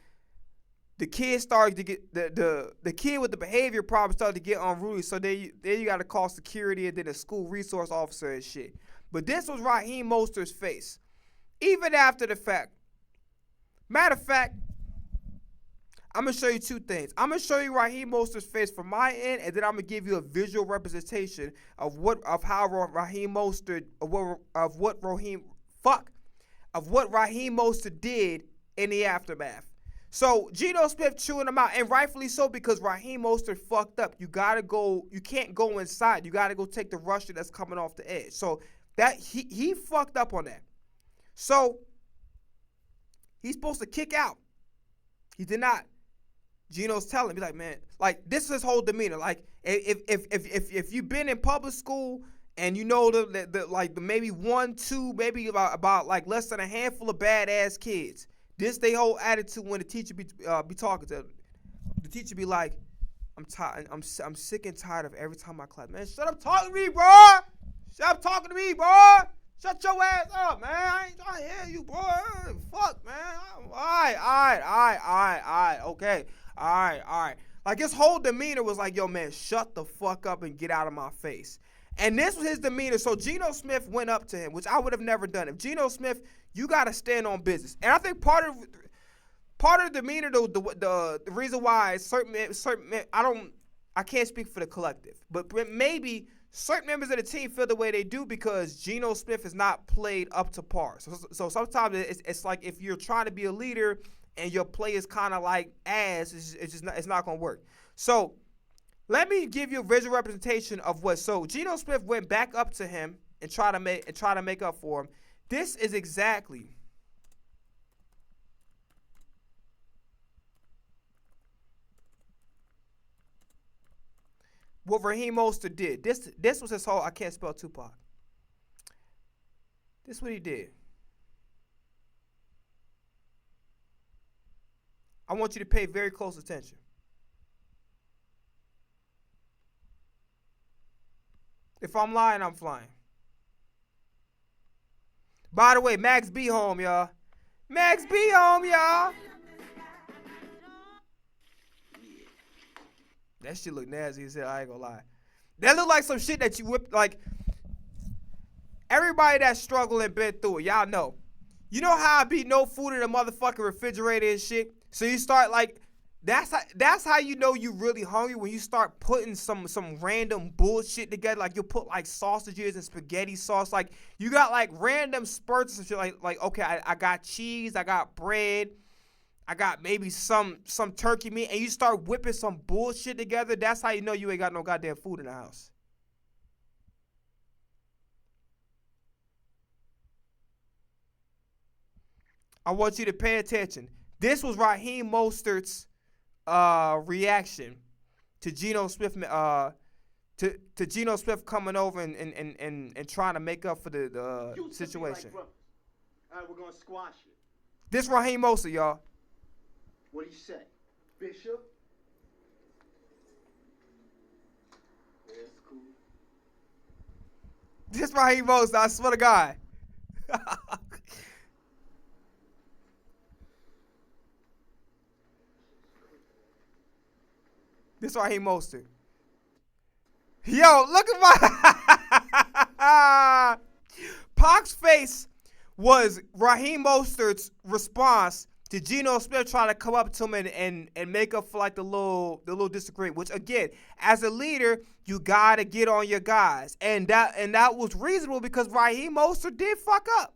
the kid started to get the kid with the behavior problem started to get unruly. So then you got to call security and then a school resource officer and shit. But this was Raheem Mostert's face, even after the fact. Matter of fact, I'm going to show you two things. I'm going to show you Raheem Mostert's face from my end, and then I'm going to give you a visual representation of what Raheem Mostert did in the aftermath. So Geno Smith chewing him out, and rightfully so, because Raheem Mostert fucked up. You can't go inside. You got to go take the rusher that's coming off the edge. So that he fucked up on that. So he's supposed to kick out. He did not. Geno's telling him, he's like, man, like, this is his whole demeanor. Like, if you've been in public school and you know the maybe one, two, maybe about like less than a handful of badass kids, this they whole attitude when the teacher be talking to them. The teacher be like, I'm tired. I'm sick and tired of every time I clap. Man, shut up talking to me, bro. Shut up talking to me, bro. Shut your ass up, man. I ain't trying to hear you, bro. Fuck, man. All right. Okay. All right. Like, his whole demeanor was like, yo, man, shut the fuck up and get out of my face. And this was his demeanor. So Geno Smith went up to him, which I would have never done. If Geno Smith, you got to stand on business. And I think part of the demeanor, the reason why certain I can't speak for the collective, but maybe certain members of the team feel the way they do because Geno Smith is not played up to par. So sometimes it's like if you're trying to be a leader and your play is kind of like ass, it's not going to work. So let me give you a visual representation of what. So Geno Smith went back up to him and try to make up for him. This is exactly what Raheem Mostert did. This was his whole. I can't spell Tupac. This is what he did. I want you to pay very close attention. If I'm lying, I'm flying. By the way, Max B home, y'all. Max B home, y'all. That shit look nasty as hell, I ain't gonna lie. That look like some shit that you whip, like, everybody that's struggling been through it, y'all know. You know how I be no food in the motherfucking refrigerator and shit? So you start, like, that's how you know you really hungry, when you start putting some random bullshit together. Like, you'll put, like, sausages and spaghetti sauce. Like, you got, like, random spurts and shit. Like okay, I got cheese, I got bread, I got maybe some turkey meat, and you start whipping some bullshit together. That's how you know you ain't got no goddamn food in the house. I want you to pay attention. This was Raheem Mostert's reaction to Geno Smith to Geno Smith coming over and trying to make up for the situation. All right, we're gonna squash it. This Raheem Mostert, y'all. What do you say, Bishop? That's cool. This Raheem Mostert, I swear to God. This Raheem Mostert. Yo, look at my Pac's face was Raheem Mostert's response to Geno Smith trying to come up to him and make up for like the little disagreement. Which again, as a leader, you gotta get on your guys, and that was reasonable because Raheem Mostert did fuck up.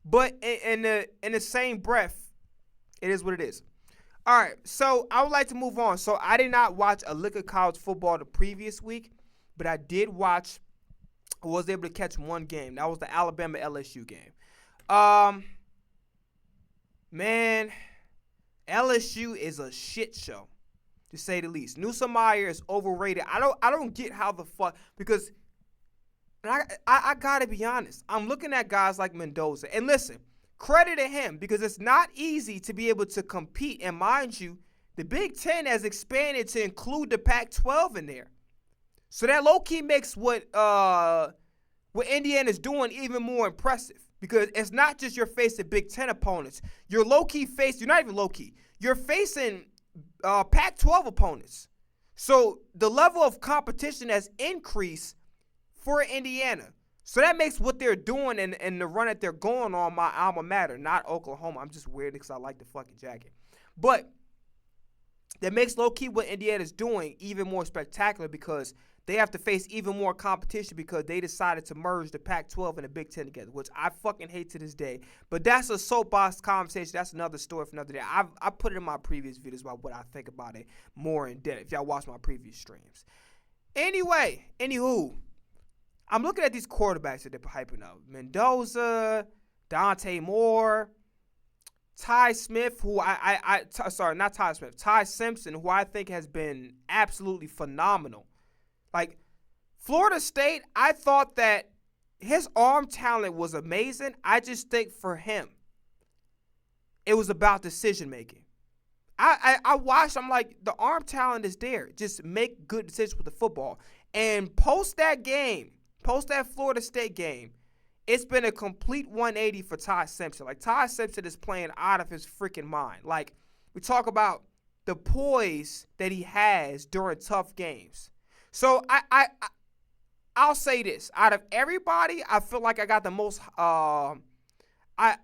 But in the same breath, it is what it is. All right, so I would like to move on. So I did not watch a lick of college football the previous week, but I did watch. I was able to catch one game. That was the Alabama LSU game. Man, LSU is a shit show, to say the least. Newsom Meyer is overrated. I don't get how the fuck, because I gotta be honest. I'm looking at guys like Mendoza, and listen, credit to him, because it's not easy to be able to compete. And mind you, the Big Ten has expanded to include the Pac-12 in there, so that low key makes what Indiana's doing even more impressive. Because it's not just you're facing Big Ten opponents. You're low-key you're not even low-key. You're facing Pac-12 opponents. So the level of competition has increased for Indiana. So that makes what they're doing and the run that they're going on my alma mater, not Oklahoma. I'm just weird because I like the fucking jacket. But that makes low-key what Indiana's doing even more spectacular, because they have to face even more competition because they decided to merge the Pac-12 and the Big Ten together, which I fucking hate to this day. But that's a soapbox conversation. That's another story for another day. I put it in my previous videos about what I think about it more in depth, if y'all watch my previous streams. Anywho, I'm looking at these quarterbacks that they're hyping up. Mendoza, Dante Moore, Ty Smith, Ty Simpson, who I think has been absolutely phenomenal. Like, Florida State, I thought that his arm talent was amazing. I just think for him, it was about decision making. I watched. I'm like, the arm talent is there. Just make good decisions with the football. And post that Florida State game, it's been a complete 180 for Ty Simpson. Like, Ty Simpson is playing out of his freaking mind. Like, we talk about the poise that he has during tough games. So I'll say this: out of everybody, I feel like I got the most. I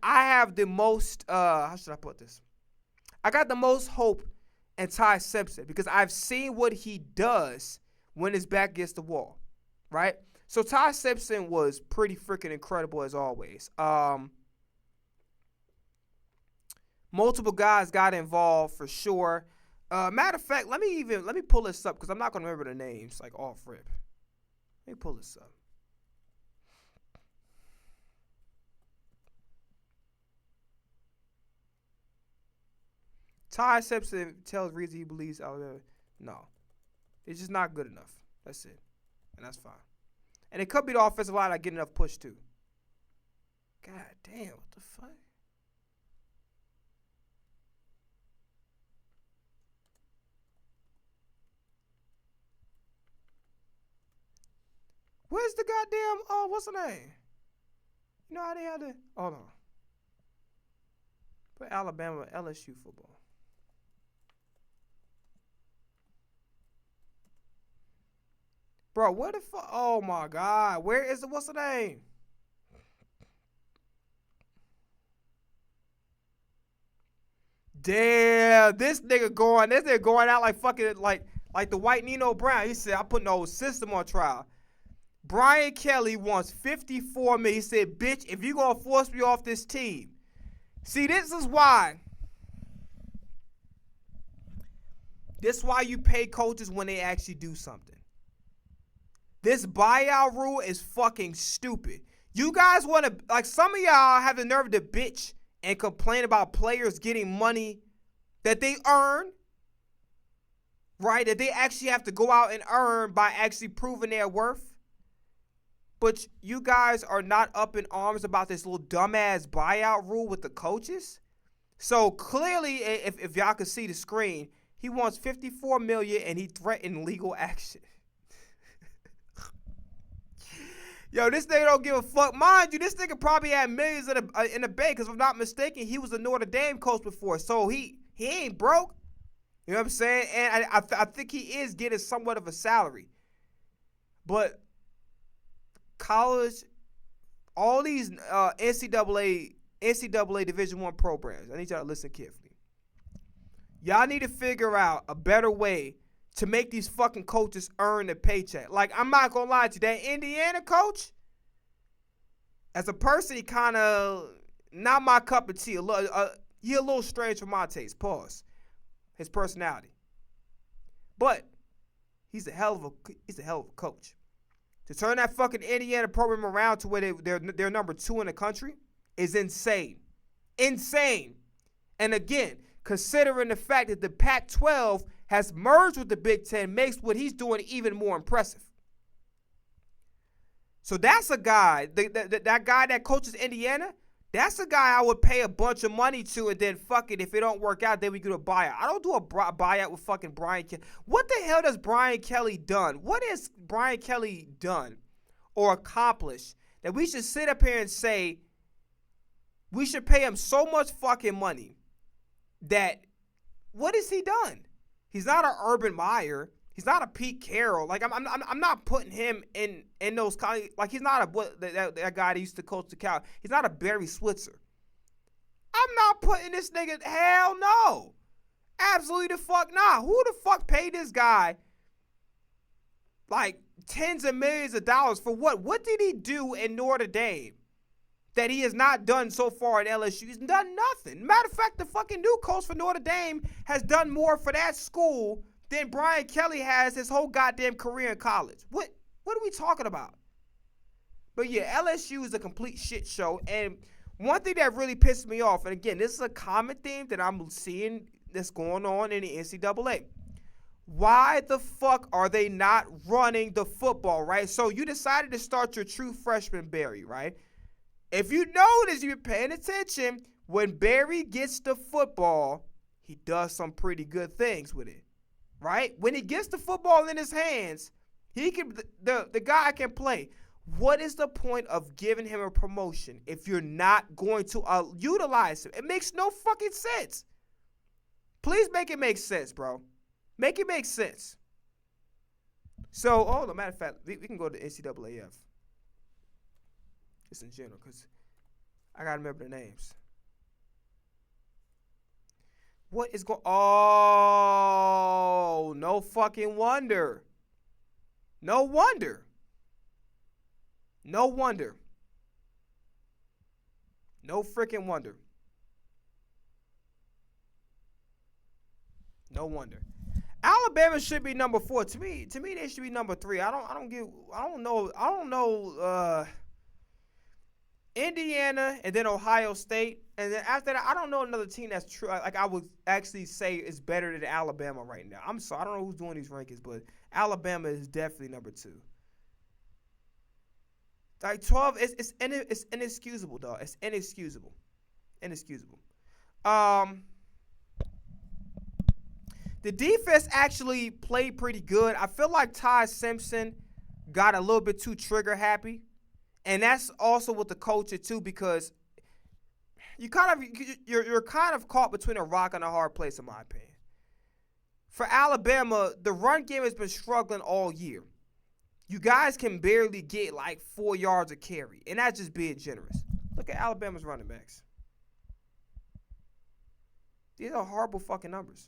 have the most. How should I put this? I got the most hope in Ty Simpson because I've seen what he does when his back against the wall, right? So Ty Simpson was pretty freaking incredible as always. Multiple guys got involved for sure. Matter of fact, let me pull this up because I'm not gonna remember the names like off rip. Let me pull this up. Ty Simpson tells reason he believes Alabama. No, it's just not good enough. That's it, and that's fine. And it could be the offensive line not getting enough push too. God damn, what the fuck? Where's the goddamn, what's the name? You know how they had to, hold on. Put Alabama, LSU football. Bro, where the fuck, oh my God, where is the, what's the name? Damn, this nigga going out like fucking, like the white Nino Brown. He said, I'm putting the whole system on trial. Brian Kelly wants $54 million. He said, bitch, if you gonna force me off this team. See, this is why. This is why you pay coaches when they actually do something. This buyout rule is fucking stupid. You guys want to, like, some of y'all have the nerve to bitch and complain about players getting money that they earn, right? That they actually have to go out and earn by actually proving their worth. But you guys are not up in arms about this little dumbass buyout rule with the coaches. So clearly, if y'all can see the screen, he wants $54 million and he threatened legal action. Yo, this nigga don't give a fuck. Mind you, this nigga probably had millions in the bank, because if I'm not mistaken, he was a Notre Dame coach before. So he ain't broke. You know what I'm saying? And I think he is getting somewhat of a salary. But college, all these NCAA Division I programs, I need y'all to listen carefully. Y'all need to figure out a better way to make these fucking coaches earn their paycheck. Like, I'm not gonna lie to you, that Indiana coach, as a person, he kind of not my cup of tea. He a little strange for my taste. Pause. His personality, but he's a hell of a coach. To turn that fucking Indiana program around to where they're number 2 in the country is insane. Insane. And again, considering the fact that the Pac-12 has merged with the Big Ten, makes what he's doing even more impressive. So that's a guy, that guy that coaches Indiana, that's a guy I would pay a bunch of money to, and then fuck it, if it don't work out, then we do a buyout. I don't do a buyout with fucking Brian Kelly. What the hell does Brian Kelly done? What has Brian Kelly done or accomplished that we should sit up here and say we should pay him so much fucking money that, what has he done? He's not an Urban Meyer. He's not a Pete Carroll. Like, I'm not putting him in those kind of, like, he's not that guy that used to coach the Cow. He's not a Barry Switzer. I'm not putting this nigga, hell no. Absolutely the fuck not. Who the fuck paid this guy like tens of millions of dollars for what? What did he do in Notre Dame that he has not done so far at LSU? He's done nothing. Matter of fact, the fucking new coach for Notre Dame has done more for that school than Brian Kelly has his whole goddamn career in college. What are we talking about? But yeah, LSU is a complete shit show. And one thing that really pissed me off, and again, this is a common theme that I'm seeing that's going on in the NCAA. Why the fuck are they not running the football, right? So you decided to start your true freshman Barry, right? If you notice, you've been paying attention, when Barry gets the football, he does some pretty good things with it, right? When he gets the football in his hands, he can the guy can play. What is the point of giving him a promotion if you're not going to utilize him? It makes no fucking sense. Please make it make sense, bro. Make it make sense. So, as a matter of fact, we can go to NCAAF. Just in general, because I got to remember the names. What is going... Oh, no fucking wonder. No wonder. No wonder. No freaking wonder. No wonder. Alabama should be number 4. To me, they should be number 3. I don't know. Indiana and then Ohio State, and then after that, I don't know another team that's true. Like I would actually say is better than Alabama right now. I'm sorry, I don't know who's doing these rankings, but Alabama is definitely number 2. Like 12, it's inexcusable, dog. It's inexcusable. The defense actually played pretty good. I feel like Ty Simpson got a little bit too trigger happy. And that's also with the culture too, because you're kind of caught between a rock and a hard place, in my opinion. For Alabama, the run game has been struggling all year. You guys can barely get like 4 yards a carry, and that's just being generous. Look at Alabama's running backs. These are horrible fucking numbers.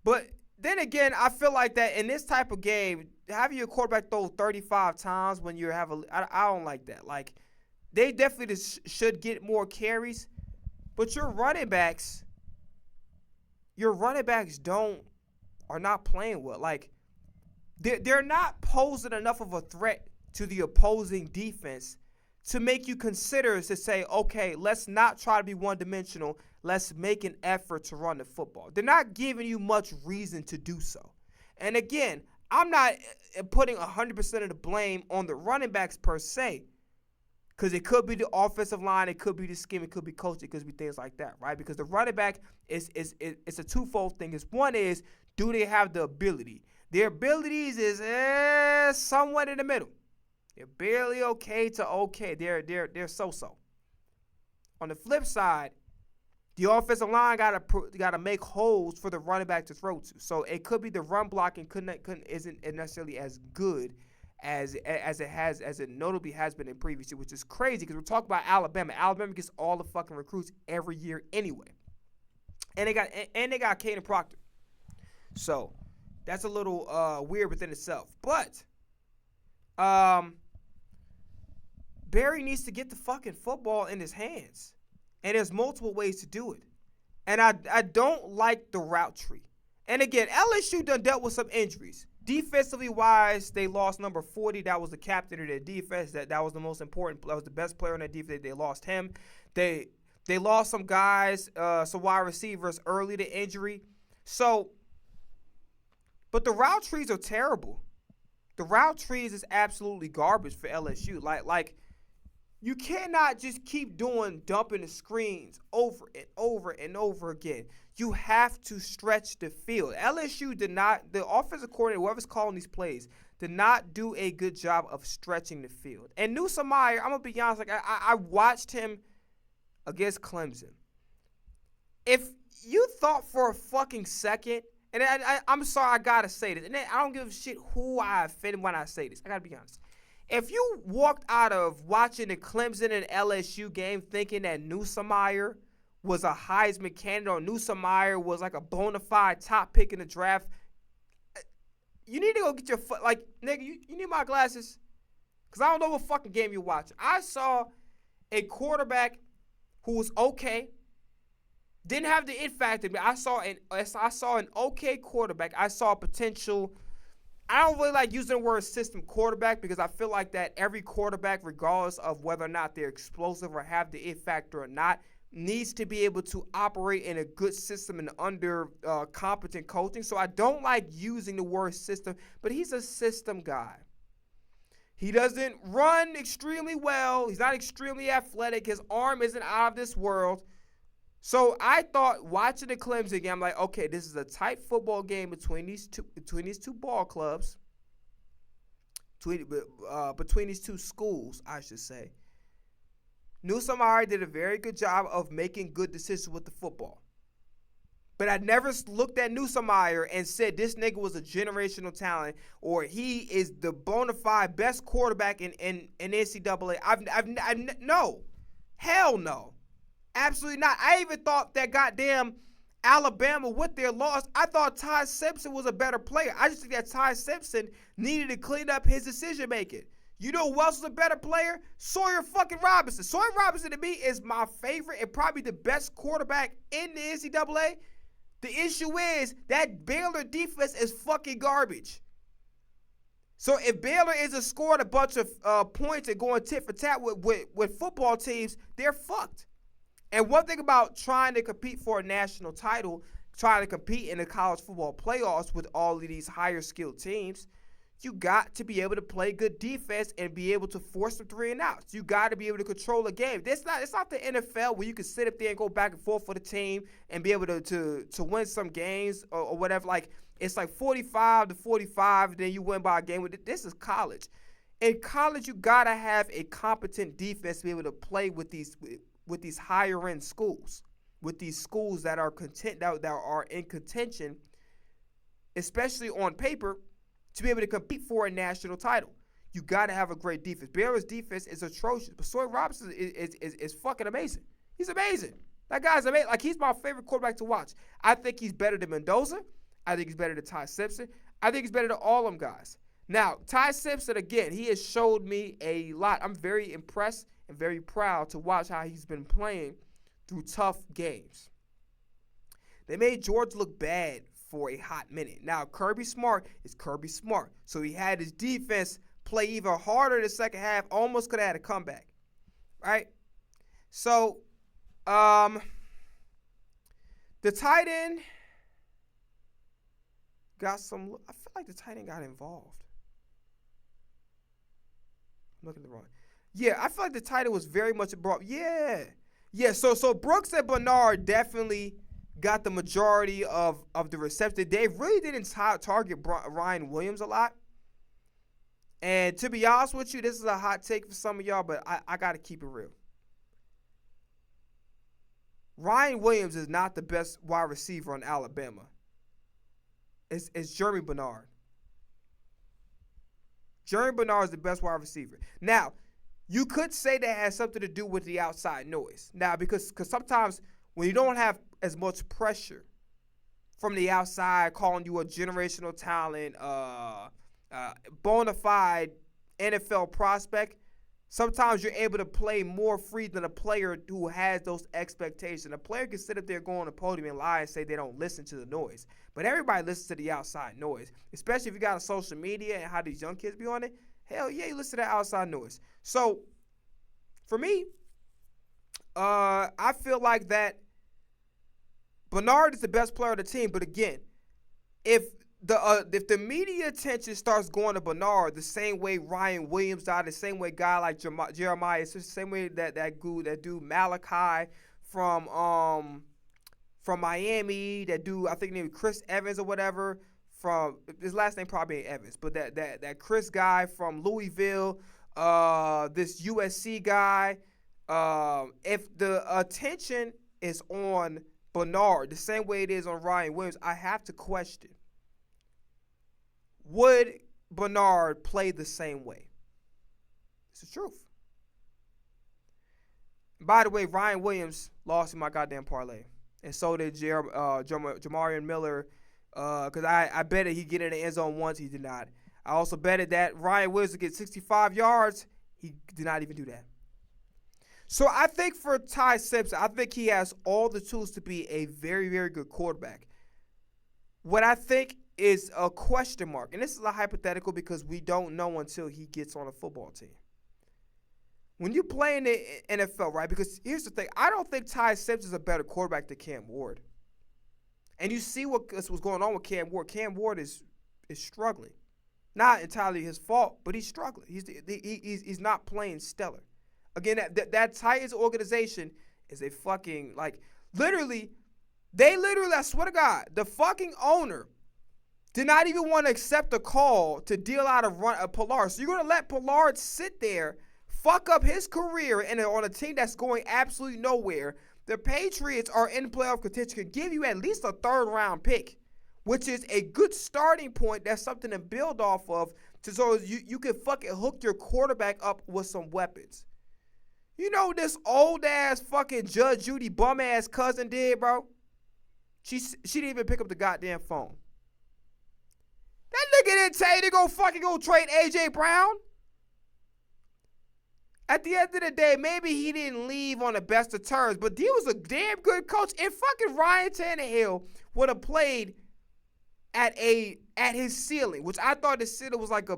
But then again, I feel like that in this type of game, having your quarterback throw 35 times when you have I don't like that. Like, they definitely should get more carries, but your running backs are not playing well. Like, they're not posing enough of a threat to the opposing defense to make you consider to say, okay, let's not try to be one-dimensional. Let's make an effort to run the football. They're not giving you much reason to do so. And again, I'm not putting 100% of the blame on the running backs per se, because it could be the offensive line, it could be the scheme, it could be coaching, it could be things like that, right? Because the running back is a twofold thing. One is, do they have the ability? Their abilities is somewhat in the middle. They're barely okay to okay. They're so-so. On the flip side, the offensive line gotta make holes for the running back to throw to. So it could be the run blocking isn't necessarily as good as it notably has been in previous year, which is crazy because we're talking about Alabama. Alabama gets all the fucking recruits every year anyway, and they got Caden Proctor. So that's a little weird within itself. But Barry needs to get the fucking football in his hands. And there's multiple ways to do it. And I don't like the route tree. And again, LSU done dealt with some injuries. Defensively wise, they lost number 40. That was the captain of their defense. That was the most important. That was the best player on their defense. They lost him. They lost some guys, some wide receivers early to injury. So, but the route trees are terrible. The route trees is absolutely garbage for LSU. Like you cannot just keep dumping the screens over and over and over again. You have to stretch the field. LSU the offensive coordinator, whoever's calling these plays, did not do a good job of stretching the field. And Newsom Meyer, I'm going to be honest, like I watched him against Clemson. If you thought for a fucking second, and I'm sorry, I got to say this, and I don't give a shit who I offend when I say this. I got to be honest. If you walked out of watching the Clemson and LSU game thinking that Newsom Meyer was a Heisman candidate or Newsom Meyer was like a bona fide top pick in the draft, you need to go get your nigga, you need my glasses? Because I don't know what fucking game you're watching. I saw a quarterback who was okay, didn't have the it factor. I saw an okay quarterback. I saw potential. I don't really like using the word system quarterback because I feel like that every quarterback, regardless of whether or not they're explosive or have the it factor or not, needs to be able to operate in a good system and under competent coaching. So I don't like using the word system, but he's a system guy. He doesn't run extremely well. He's not extremely athletic. His arm isn't out of this world. So I thought watching the Clemson game, I'm like, okay, this is a tight football game between these two ball clubs, between these two schools, I should say. Newsom Meyer did a very good job of making good decisions with the football. But I never looked at Newsom Meyer and said this nigga was a generational talent or he is the bona fide best quarterback in NCAA. No. Hell no. Absolutely not. I even thought that goddamn Alabama with their loss, I thought Ty Simpson was a better player. I just think that Ty Simpson needed to clean up his decision making. You know who else was a better player? Sawyer fucking Robinson. Sawyer Robinson to me is my favorite and probably the best quarterback in the NCAA. The issue is that Baylor defense is fucking garbage. So if Baylor isn't scoring a bunch of points and going tit for tat with football teams, they're fucked. And one thing about trying to compete for a national title, trying to compete in the college football playoffs with all of these higher skilled teams, you got to be able to play good defense and be able to force some 3 and outs. You got to be able to control a game. It's not the NFL where you can sit up there and go back and forth for the team and be able to win some games or whatever. Like it's like 45-45, and then you win by a game. This is college. In college, you got to have a competent defense to be able to play with these higher end schools, with these schools that are that are in contention, especially on paper, to be able to compete for a national title. You got to have a great defense. Baylor's defense is atrocious, but Sawyer Robinson is fucking amazing. He's amazing. That guy's amazing. Like, he's my favorite quarterback to watch. I think he's better than Mendoza. I think he's better than Ty Simpson. I think he's better than all them guys. Now, Ty Simpson, again, he has showed me a lot. I'm very impressed and very proud to watch how he's been playing through tough games. They made George look bad for a hot minute. Now, Kirby Smart is Kirby Smart. So he had his defense play even harder the second half, almost could have had a comeback, right? So, the tight end got some, I feel like the tight end got involved. I'm looking at the wrong. Yeah, I feel like the tight end was very much involved. Yeah. So Brooks and Bernard definitely got the majority of the reception. They really didn't target Ryan Williams a lot. And to be honest with you, this is a hot take for some of y'all, but I got to keep it real. Ryan Williams is not the best wide receiver on Alabama. It's Jeremy Bernard. Jeremy Bernard is the best wide receiver. Now, you could say that has something to do with the outside noise. Now, because sometimes when you don't have as much pressure from the outside calling you a generational talent, bona fide NFL prospect, sometimes you're able to play more free than a player who has those expectations. A player can sit up there, go on the podium and lie and say they don't listen to the noise. But everybody listens to the outside noise, especially if you got a social media and how these young kids be on it. Hell yeah, you listen to that outside noise. So, for me, I feel like that Bernard is the best player of the team. But again, if the media attention starts going to Bernard the same way Ryan Williams died, the same way guy like Jeremiah, it's the same way that dude Malachi from Miami, that dude I think named Chris Evans or whatever, from his last name probably ain't Evans, but that Chris guy from Louisville, this USC guy, if the attention is on Bernard the same way it is on Ryan Williams, I have to question, would Bernard play the same way? It's the truth. By the way, Ryan Williams lost in my goddamn parlay, and so did Jamarian Miller. Because I betted he'd get in the end zone once. He did not. I also betted that Ryan Williams would get 65 yards. He did not even do that. So I think for Ty Simpson, I think he has all the tools to be a very, very good quarterback. What I think is a question mark, and this is a hypothetical because we don't know until he gets on a football team. When you play in the NFL, right, because here's the thing. I don't think Ty Simpson is a better quarterback than Cam Ward. And you see what's going on with Cam Ward. Cam Ward is struggling. Not entirely his fault, but he's struggling. He's not playing stellar. Again, that Titans organization is a fucking, like, Literally, I swear to God, the fucking owner did not even want to accept the call to deal out a Pollard. So you're going to let Pollard sit there, fuck up his career on a team that's going absolutely nowhere. The Patriots are in playoff contention, could give you at least a third-round pick, which is a good starting point. That's something to build off of so you can fucking hook your quarterback up with some weapons. You know what this old-ass fucking Judge Judy bum-ass cousin did, bro? She didn't even pick up the goddamn phone. That nigga didn't tell you to go trade A.J. Brown. At the end of the day, maybe he didn't leave on the best of terms, but he was a damn good coach. And fucking Ryan Tannehill would have played at his ceiling, which I thought his ceiling was like a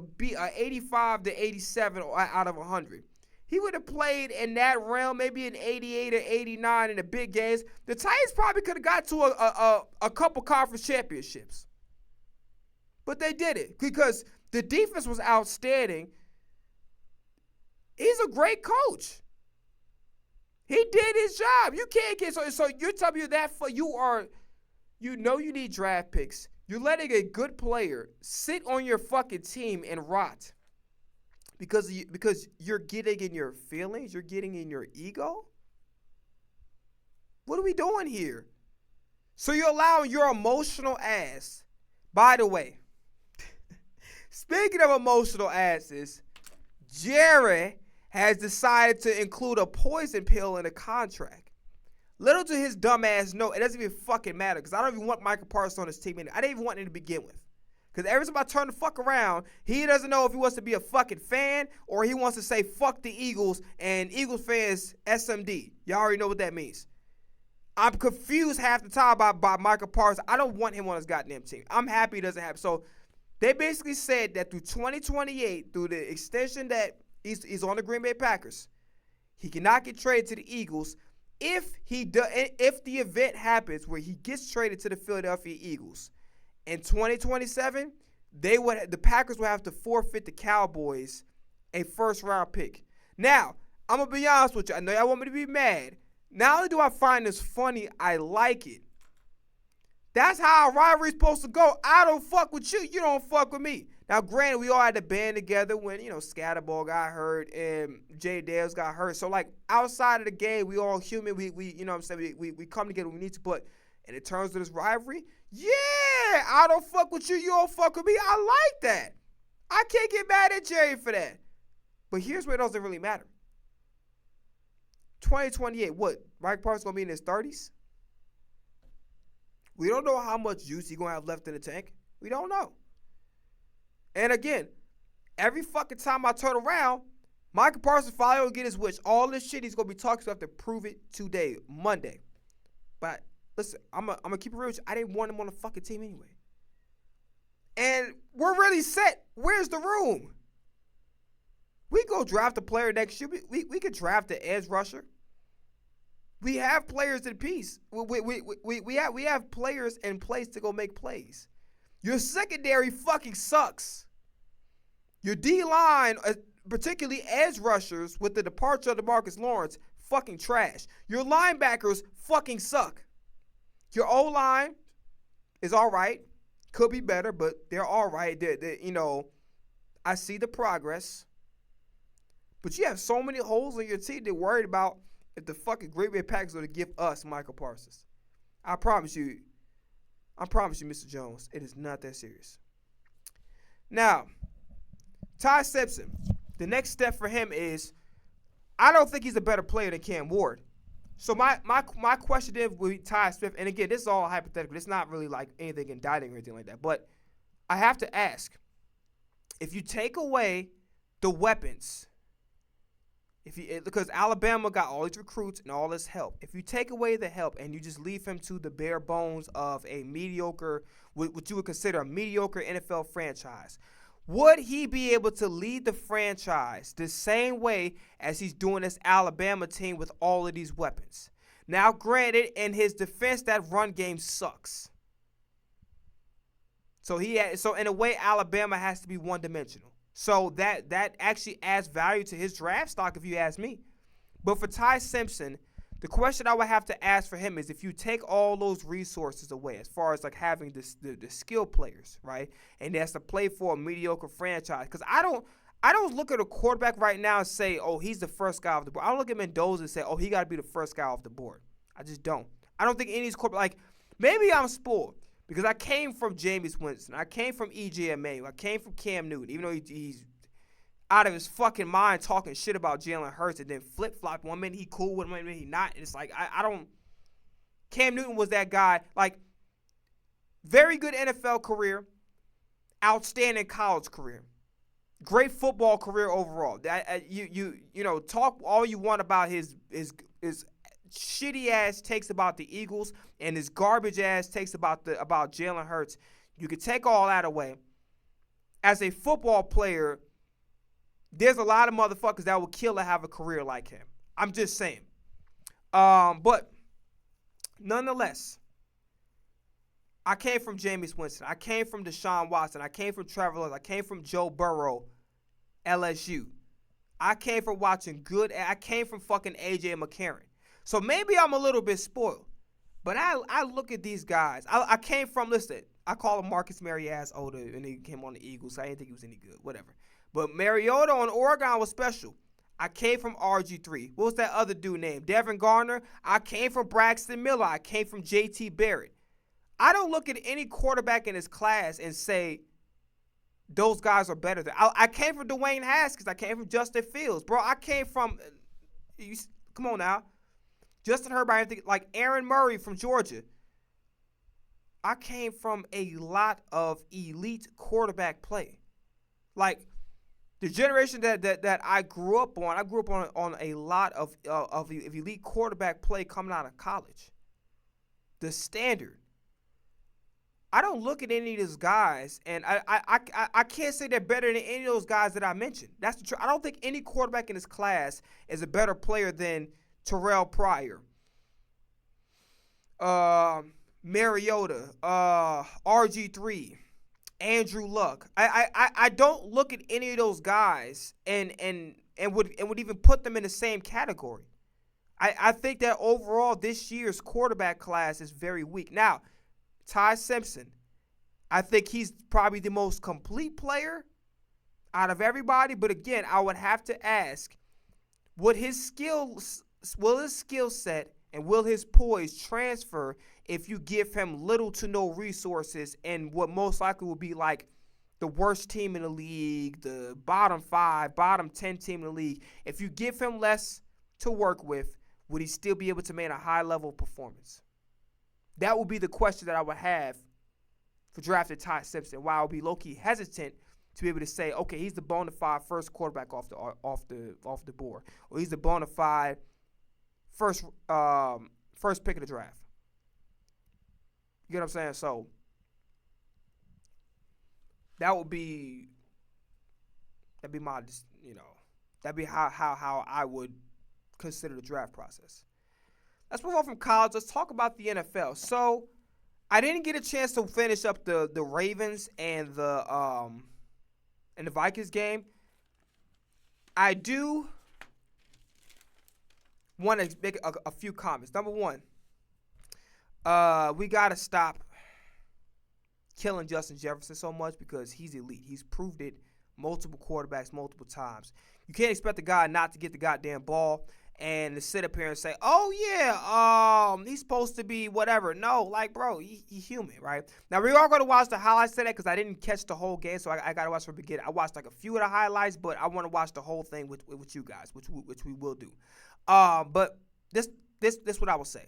85 to 87 out of 100. He would have played in that realm, maybe an 88 or 89 in the big games. The Titans probably could have got to a couple conference championships. But they did it because the defense was outstanding. He's a great coach. He did his job. You can't get so you're telling me that you need draft picks. You're letting a good player sit on your fucking team and rot because you're getting in your feelings, you're getting in your ego. What are we doing here? So you're allowing your emotional ass. By the way, speaking of emotional asses, Jerry has decided to include a poison pill in the contract. Little to his dumb ass know, it doesn't even fucking matter because I don't even want Michael Parsons on his team. I didn't even want him to begin with. Because every time I turn the fuck around, he doesn't know if he wants to be a fucking fan or he wants to say fuck the Eagles and Eagles fans SMD. Y'all already know what that means. I'm confused half the time by Michael Parsons. I don't want him on his goddamn team. I'm happy he doesn't have. So they basically said that through 2028, through the extension that he's on the Green Bay Packers, he cannot get traded to the Eagles. If the event happens where he gets traded to the Philadelphia Eagles in 2027, the Packers would have to forfeit the Cowboys a first-round pick. Now, I'm going to be honest with you. I know y'all want me to be mad. Not only do I find this funny, I like it. That's how a rivalry's supposed to go. I don't fuck with you. You don't fuck with me. Now, granted, we all had to band together when, Scatterball got hurt and Jay Dales got hurt. So, like, outside of the game, we all human. We we come together when we need to. But in terms of this rivalry, yeah, I don't fuck with you. You don't fuck with me. I like that. I can't get mad at Jerry for that. But here's where it doesn't really matter. 2028, what? Mike Parsons going to be in his 30s? We don't know how much juice he's going to have left in the tank. We don't know. And again, every fucking time I turn around, Michael Parsons finally will get his wish. All this shit he's going to be talking to, I have to prove it today, Monday. But listen, I'm going to keep it real with you. I didn't want him on the fucking team anyway. And we're really set. Where's the room? We go draft a player next year. We could draft an edge rusher. We have players in peace. We have players in place to go make plays. Your secondary fucking sucks. Your D-line, particularly edge rushers with the departure of DeMarcus Lawrence, fucking trash. Your linebackers fucking suck. Your O-line is all right. Could be better, but they're all right. I see the progress. But you have so many holes in your team they're worried about if the fucking Green Bay Packers are to give us Michael Parsons. I promise you, Mr. Jones, it is not that serious. Now, Ty Simpson, the next step for him is, I don't think he's a better player than Cam Ward. So my question then with Ty Smith, and again, this is all hypothetical. It's not really like anything indicting or anything like that. But I have to ask, if you take away the weapons, because Alabama got all these recruits and all this help. If you take away the help and you just leave him to the bare bones of a mediocre, what you would consider a mediocre NFL franchise, would he be able to lead the franchise the same way as he's doing this Alabama team with all of these weapons? Now, granted, in his defense, that run game sucks. So in a way, Alabama has to be one-dimensional. So that actually adds value to his draft stock, if you ask me. But for Ty Simpson, The question I would have to ask for him is if you take all those resources away, as far as like having the skill players, right, and he has to play for a mediocre franchise, because I don't look at a quarterback right now and say, oh, he's the first guy off the board. I don't look at Mendoza and say, oh, he got to be the first guy off the board. I just don't. I don't think any of these quarterbacks, like, maybe I'm spoiled because I came from Jameis Winston. I came from EJMA. I came from Cam Newton, even though he's out of his fucking mind talking shit about Jalen Hurts and then flip-flop. One minute he cool, one minute he not. And it's like, I don't. Cam Newton was that guy. Like, very good NFL career, outstanding college career. Great football career overall. That you know, talk all you want about his shitty ass takes about the Eagles and his garbage ass takes about Jalen Hurts. You could take all that away. As a football player, there's a lot of motherfuckers that would kill to have a career like him. I'm just saying. But nonetheless, I came from Jameis Winston. I came from Deshaun Watson. I came from Trevor Lawrence. I came from Joe Burrow, LSU. I came from watching good. I came from fucking AJ McCarron. So maybe I'm a little bit spoiled. But I look at these guys. I came from, listen, I call him Marcus Mariota older, and he came on the Eagles, so I didn't think he was any good. Whatever. But Mariota on Oregon was special. I came from RG3. What was that other dude named? Devin Garner. I came from Braxton Miller. I came from JT Barrett. I don't look at any quarterback in his class and say those guys are better than. I came from Dwayne Haskins. I came from Justin Fields. Bro, I came from, come on now. Justin Herbert, like Aaron Murray from Georgia. I came from a lot of elite quarterback play. Like, the generation that I grew up on a lot of elite quarterback play coming out of college. The standard. I don't look at any of those guys, and I can't say they're better than any of those guys that I mentioned. That's the truth. I don't think any quarterback in this class is a better player than Terrell Pryor, Mariota, RG3. Andrew Luck. I don't look at any of those guys and would even put them in the same category. I think that overall this year's quarterback class is very weak. Now, Ty Simpson, I think he's probably the most complete player out of everybody. But again, I would have to ask, will his skill set and will his poise transfer if you give him little to no resources and what most likely will be like the worst team in the league, the bottom 5, bottom 10 team in the league? If you give him less to work with, would he still be able to maintain a high level of performance? That would be the question that I would have for drafting Ty Simpson. While I would be low-key hesitant to be able to say, okay, he's the bona fide first quarterback off the board, or he's the bona fide first pick of the draft. You get what I'm saying? So that'd be my, that'd be how I would consider the draft process. Let's move on from college. Let's talk about the NFL. So I didn't get a chance to finish up the Ravens and the Vikings game. I do want to make a few comments. Number one, we got to stop killing Justin Jefferson so much because he's elite. He's proved it multiple quarterbacks, multiple times. You can't expect the guy not to get the goddamn ball and to sit up here and say, oh, yeah, he's supposed to be whatever. No, like, bro, he's human, right? Now, we are going to watch the highlights today because I didn't catch the whole game, so I got to watch from the beginning. I watched, like, a few of the highlights, but I want to watch the whole thing with you guys, which we will do. But this what I will say.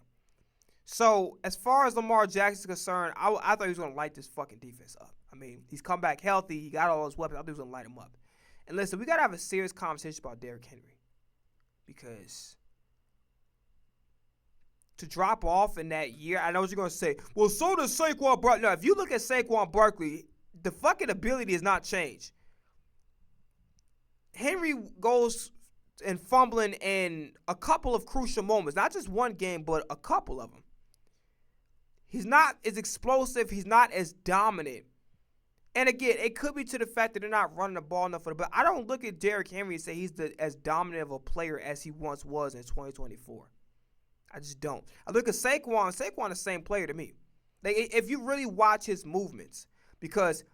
So, as far as Lamar Jackson's concerned, I thought he was going to light this fucking defense up. I mean, he's come back healthy. He got all his weapons. I thought he was going to light him up. And listen, we got to have a serious conversation about Derrick Henry. Because to drop off in that year, I know what you're going to say. Well, so does Saquon Barkley. No, if you look at Saquon Barkley, the fucking ability has not changed. Henry goes and fumbling in a couple of crucial moments. Not just one game, but a couple of them. He's not as explosive. He's not as dominant. And again, it could be to the fact that they're not running the ball enough for it. But I don't look at Derrick Henry and say he's as dominant of a player as he once was in 2024. I just don't. I look at Saquon. Saquon the same player to me. Like, if you really watch his movements, because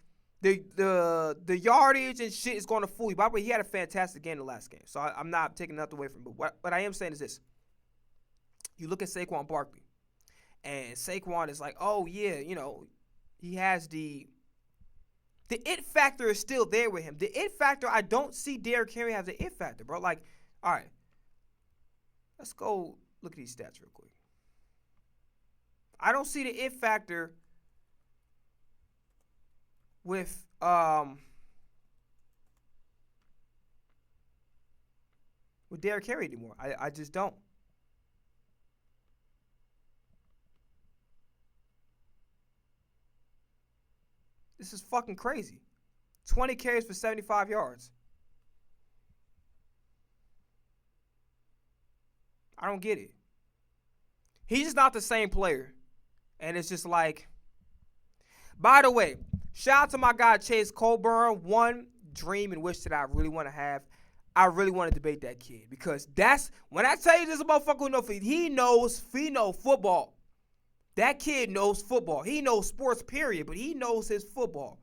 the yardage and shit is going to fool you. By the way, he had a fantastic game the last game, so I'm not taking nothing away from him. But what I am saying is this. You look at Saquon Barkley, and Saquon is like, oh, yeah, you know, he has the it factor is still there with him. The it factor, I don't see Derrick Henry has the it factor, bro. Like, all right, let's go look at these stats real quick. I don't see the it factor with Derrick Henry anymore. I just don't. This is fucking crazy. 20 carries for 75 yards. I don't get it. He's just not the same player. And it's just like, by the way, shout out to my guy Chase Colburn. One dream and wish that I really want to have. I really want to debate that kid, because that's, when I tell you this motherfucker, he knows football. That kid knows football. He knows sports, period, but he knows his football.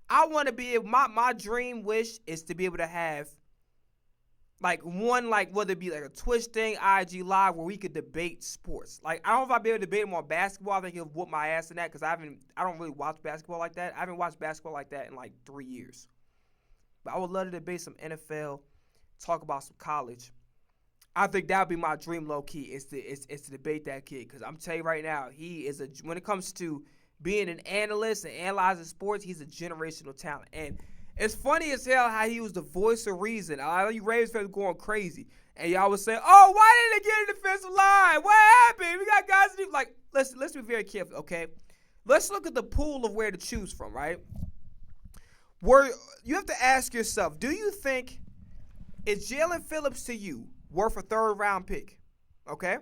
I want to be able, my dream wish is to be able to have like one, like whether it be like a Twitch thing, IG Live, where we could debate sports. Like, I don't know if I'd be able to debate him on basketball. I think he'll whoop my ass in that, because I don't really watch basketball like that. I haven't watched basketball like that in like 3 years. But I would love to debate some NFL, talk about some college. I think that would be my dream, low key, is to debate that kid, because I'm telling you right now, he is when it comes to being an analyst and analyzing sports, he's a generational talent. And it's funny as hell how he was the voice of reason. All you Ravens fans going crazy, and y'all was saying, "Oh, why didn't they get an defensive line? What happened? We got guys to do." Like, let's be very careful, okay? Let's look at the pool of where to choose from, right? Where you have to ask yourself, do you think, is Jalen Phillips to you worth a third-round pick, okay?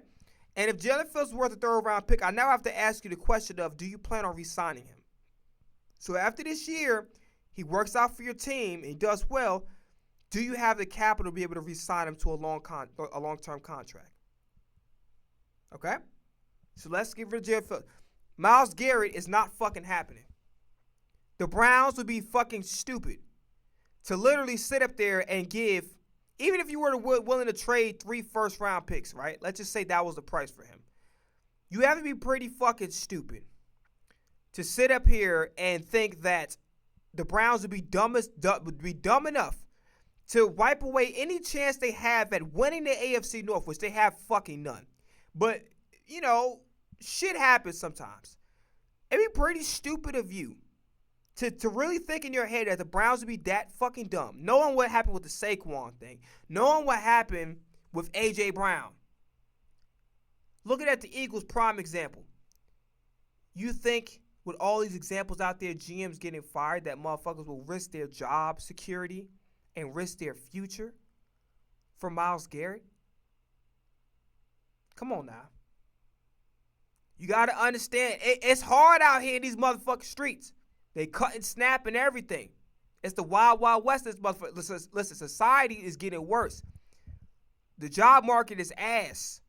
And if Jalen Phillips is worth a third-round pick, I now have to ask you the question of, do you plan on re-signing him? So after this year, he works out for your team and he does well, do you have the capital to be able to re-sign him to a long-term contract? Okay? So let's get rid of Jalen Phillips. Myles Garrett is not fucking happening. The Browns would be fucking stupid to literally sit up there and give, even if you were willing to trade 3 first-round picks, right? Let's just say that was the price for him. You have to be pretty fucking stupid to sit up here and think that the Browns would be dumb enough to wipe away any chance they have at winning the AFC North, which they have fucking none. But, you know, shit happens sometimes. It'd be pretty stupid of you to really think in your head that the Browns would be that fucking dumb, knowing what happened with the Saquon thing, knowing what happened with A.J. Brown. Looking at the Eagles' prime example. You think with all these examples out there, GMs getting fired, that motherfuckers will risk their job security and risk their future for Myles Garrett? Come on now. You got to understand, it's hard out here in these motherfucking streets. They cut and snap and everything. It's the wild, wild west. This motherfucker. Listen, society is getting worse. The job market is ass.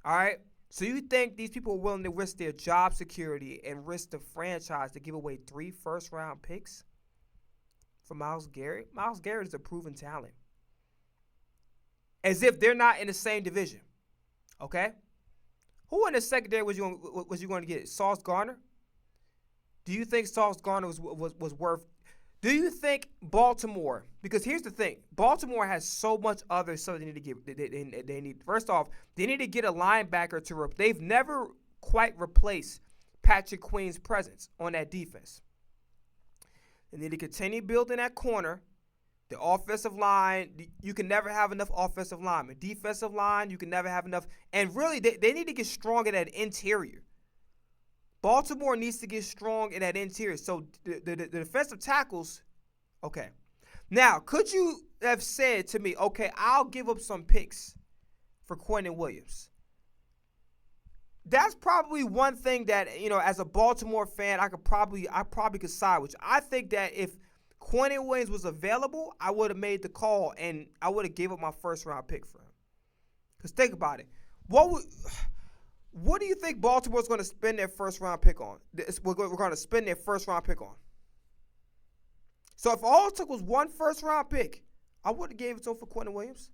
All right? So you think these people are willing to risk their job security and risk the franchise to give away 3 first-round picks for Myles Garrett? Myles Garrett is a proven talent. As if they're not in the same division. Okay? Who in the secondary was you going to get? Sauce Gardner? Do you think Sauce Gardner was worth? Do you think Baltimore? Because here's the thing: Baltimore has so much other stuff they need to get. They need, first off, they need to get a linebacker to. They've never quite replaced Patrick Queen's presence on that defense. They need to continue building that corner. The offensive line, you can never have enough offensive linemen. Defensive line, you can never have enough. And really, they need to get strong in that interior. Baltimore needs to get strong in that interior. So the defensive tackles, okay. Now, could you have said to me, okay, I'll give up some picks for Quinnen Williams? That's probably one thing that, you know, as a Baltimore fan, I probably could side with you. I think that if Quinnen Williams was available, I would have made the call and I would have gave up my first round pick for him. Because think about it. What do you think Baltimore's going to spend their first-round pick on? We're going to spend their first-round pick on. So if all it took was one first-round pick, I would have gave it to him for Quentin Williams.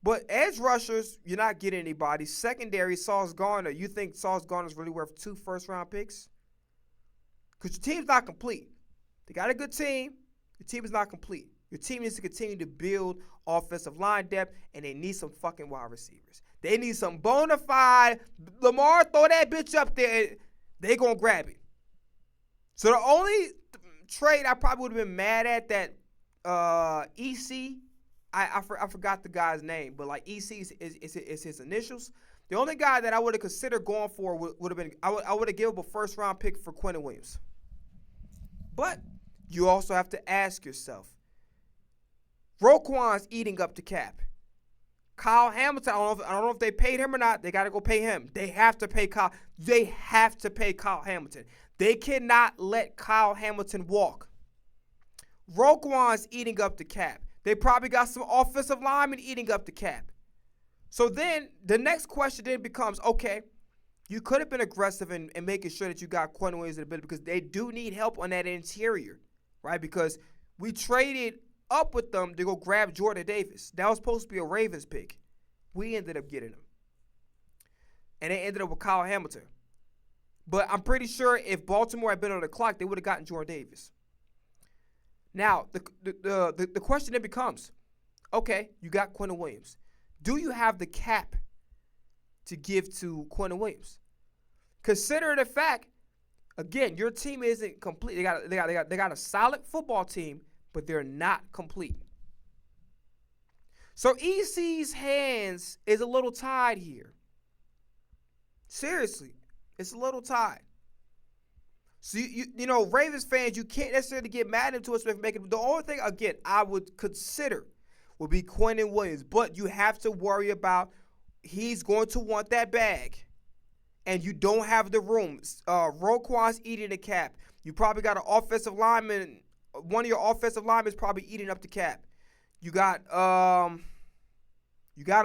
But edge rushers, you're not getting anybody. Secondary, Sauce Gardner. You think Sauce Gardner's really worth 2 first-round picks? Because your team's not complete. They got a good team. Your team is not complete. Your team needs to continue to build offensive line depth, and they need some fucking wide receivers. They need some bona fide. Lamar, throw that bitch up there. They going to grab it. So the only trade I probably would have been mad at that EC, I forgot the guy's name, but like EC is his initials. The only guy that I would have considered going for would have been, I would have given up a first-round pick for Quentin Williams. But you also have to ask yourself, Roquan's eating up the cap. Kyle Hamilton, I don't know if they paid him or not. They got to go pay him. They have to pay Kyle. They have to pay Kyle Hamilton. They cannot let Kyle Hamilton walk. Roquan's eating up the cap. They probably got some offensive linemen eating up the cap. So then the next question then becomes, okay, you could have been aggressive in making sure that you got Quentin Williams in the building because they do need help on that interior, right? Because we traded up with them to go grab Jordan Davis. That was supposed to be a Ravens pick. We ended up getting him. And they ended up with Kyle Hamilton. But I'm pretty sure if Baltimore had been on the clock, they would have gotten Jordan Davis. Now, the question then becomes, okay, you got Quentin Williams. Do you have the cap to give to Quentin Williams? Consider the fact, again, your team isn't complete. They got a solid football team, but they're not complete. So EC's hands is a little tied here. Seriously, it's a little tied. So, you know, Ravens fans, you can't necessarily get mad at him to us for making. The only thing, again, I would consider would be Quentin Williams. But you have to worry about he's going to want that bag. And you don't have the room. Roquan's eating the cap. You probably got an offensive lineman. One of your offensive linemen is probably eating up the cap. You got to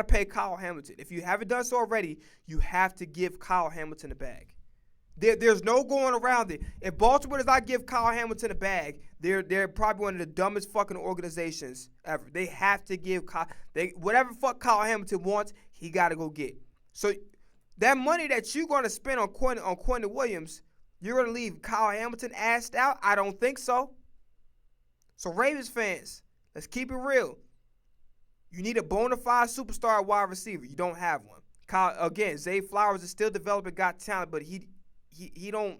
pay Kyle Hamilton. If you haven't done so already, you have to give Kyle Hamilton a bag. There's no going around it. If Baltimore does not give Kyle Hamilton a bag, they're probably one of the dumbest fucking organizations ever. They have to give whatever fuck Kyle Hamilton wants, he got to go get. So that money that you're going to spend on Quentin Williams, you're going to leave Kyle Hamilton assed out? I don't think so. So Ravens fans, let's keep it real. You need a bona fide superstar wide receiver. You don't have one. Again, Zay Flowers is still developing, got talent, but he don't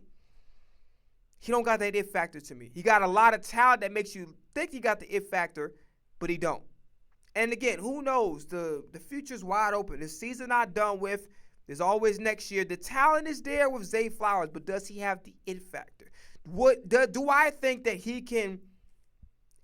got that it factor to me. He got a lot of talent that makes you think he got the it factor, but he don't. And again, who knows? The future's wide open. This season not done with. There's always next year. The talent is there with Zay Flowers, but does he have the it factor? Do I think that he can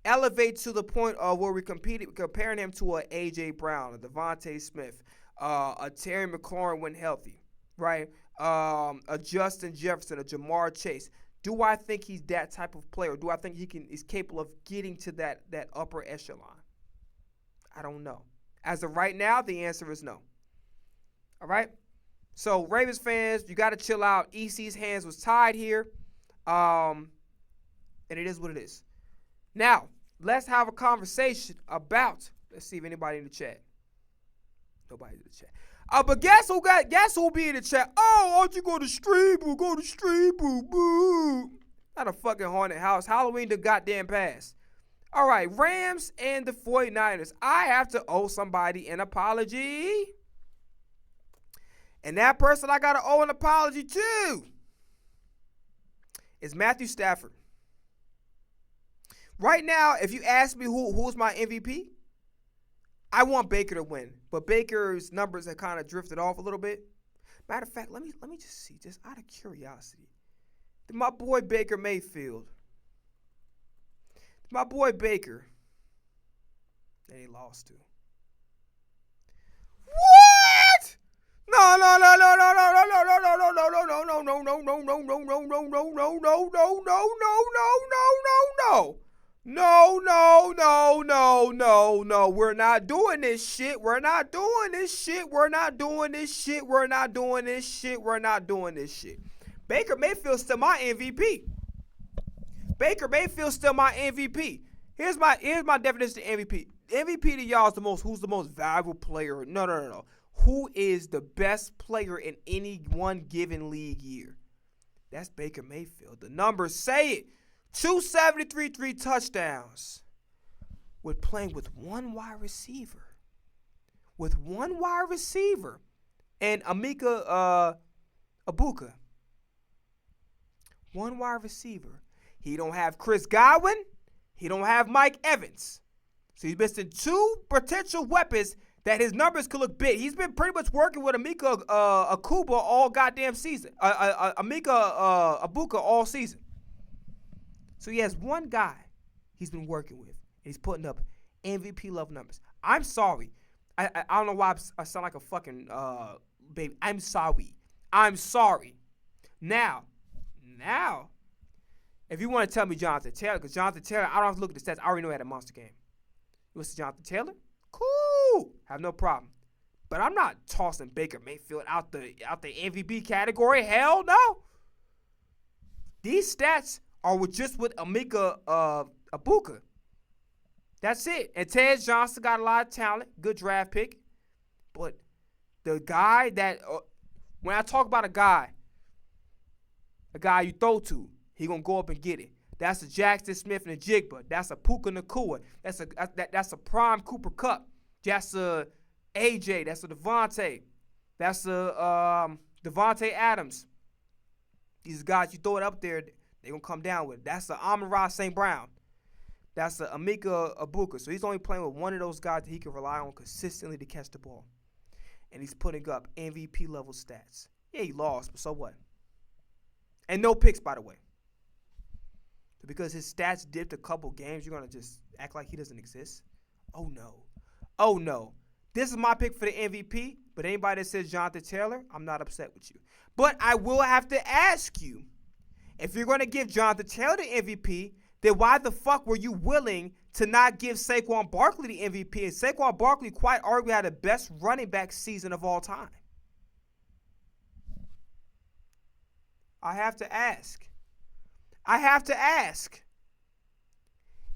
elevate to the point of where we're comparing him to a A.J. Brown, a Devontae Smith, a Terry McLaurin when healthy, right? A Justin Jefferson, a Jamar Chase. Do I think he's that type of player? Do I think he's capable of getting to that upper echelon? I don't know. As of right now, the answer is no. All right? So, Ravens fans, you got to chill out. EC's hands was tied here. And it is what it is. Now, let's have a conversation about, let's see if anybody in the chat. Nobody in the chat. But guess who'll be in the chat? Oh, why don't you go to stream, boo? Go to stream, boo, boo. Not a fucking haunted house. Halloween the goddamn pass. All right, Rams and the 49ers. I have to owe somebody an apology. And that person I got to owe an apology to is Matthew Stafford. Right now, if you ask me who's my MVP, I want Baker to win. But Baker's numbers have kind of drifted off a little bit. Matter of fact, let me just see, just out of curiosity. My boy Baker Mayfield. My boy Baker. That he lost to. What? No. No, we're not doing doing this shit. We're not doing this shit. We're not doing this shit. We're not doing this shit. We're not doing this shit. Baker Mayfield's still my MVP. Baker Mayfield's still my MVP. Here's my definition of MVP. MVP to y'all is who's the most valuable player. No. Who is the best player in any one given league year? That's Baker Mayfield. The numbers say it. 273, 3 touchdowns. With playing with one wide receiver. And Emeka Egbuka. One wide receiver. He don't have Chris Godwin. He don't have Mike Evans. So he's missing 2 potential weapons that his numbers could look big. He's been pretty much working with Emeka Egbuka all goddamn season. Emeka Egbuka all season. So he has one guy he's been working with. And he's putting up MVP level numbers. I'm sorry. I don't know why I sound like a fucking baby. I'm sorry. Now, if you want to tell me Jonathan Taylor, because Jonathan Taylor, I don't have to look at the stats. I already know he had a monster game. You want to see Jonathan Taylor? Cool. Have no problem. But I'm not tossing Baker Mayfield out the MVP category. Hell no. These stats are just with Emeka Egbuka. That's it. And Ted Johnson got a lot of talent. Good draft pick. But the guy that, when I talk about a guy you throw to, he going to go up and get it. That's a Jackson Smith and a Jigba. That's a Puka Nacua. That's a prime Cooper Kupp. That's a AJ. That's a Devontae. That's a Devontae Adams. These guys, you throw it up there, they're going to come down with it. That's a Amon-Ra St. Brown. That's a Emeka Egbuka. So he's only playing with one of those guys that he can rely on consistently to catch the ball. And he's putting up MVP level stats. Yeah, he lost, but so what? And no picks, by the way. So because his stats dipped a couple games, you're going to just act like he doesn't exist? Oh, no. This is my pick for the MVP, but anybody that says Jonathan Taylor, I'm not upset with you. But I will have to ask you, if you're going to give Jonathan Taylor the MVP, then why the fuck were you willing to not give Saquon Barkley the MVP? And Saquon Barkley quite arguably had the best running back season of all time. I have to ask.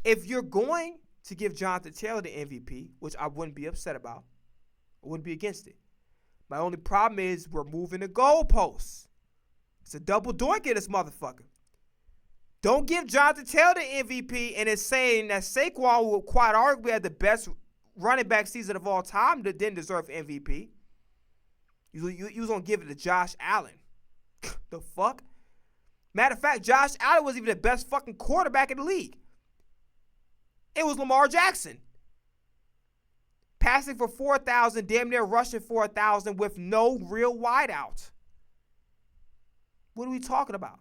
If you're going to give Jonathan Taylor the MVP, which I wouldn't be upset about, I wouldn't be against it. My only problem is we're moving the goalposts. It's a double doink in this motherfucker. Don't give Jonathan Taylor the MVP and it's saying that Saquon will quite arguably have the best running back season of all time that didn't deserve MVP. You was going to give it to Josh Allen. The fuck? Matter of fact, Josh Allen was even the best fucking quarterback in the league. It was Lamar Jackson. Passing for 4,000, damn near rushing 4,000 with no real wideout. What are we talking about?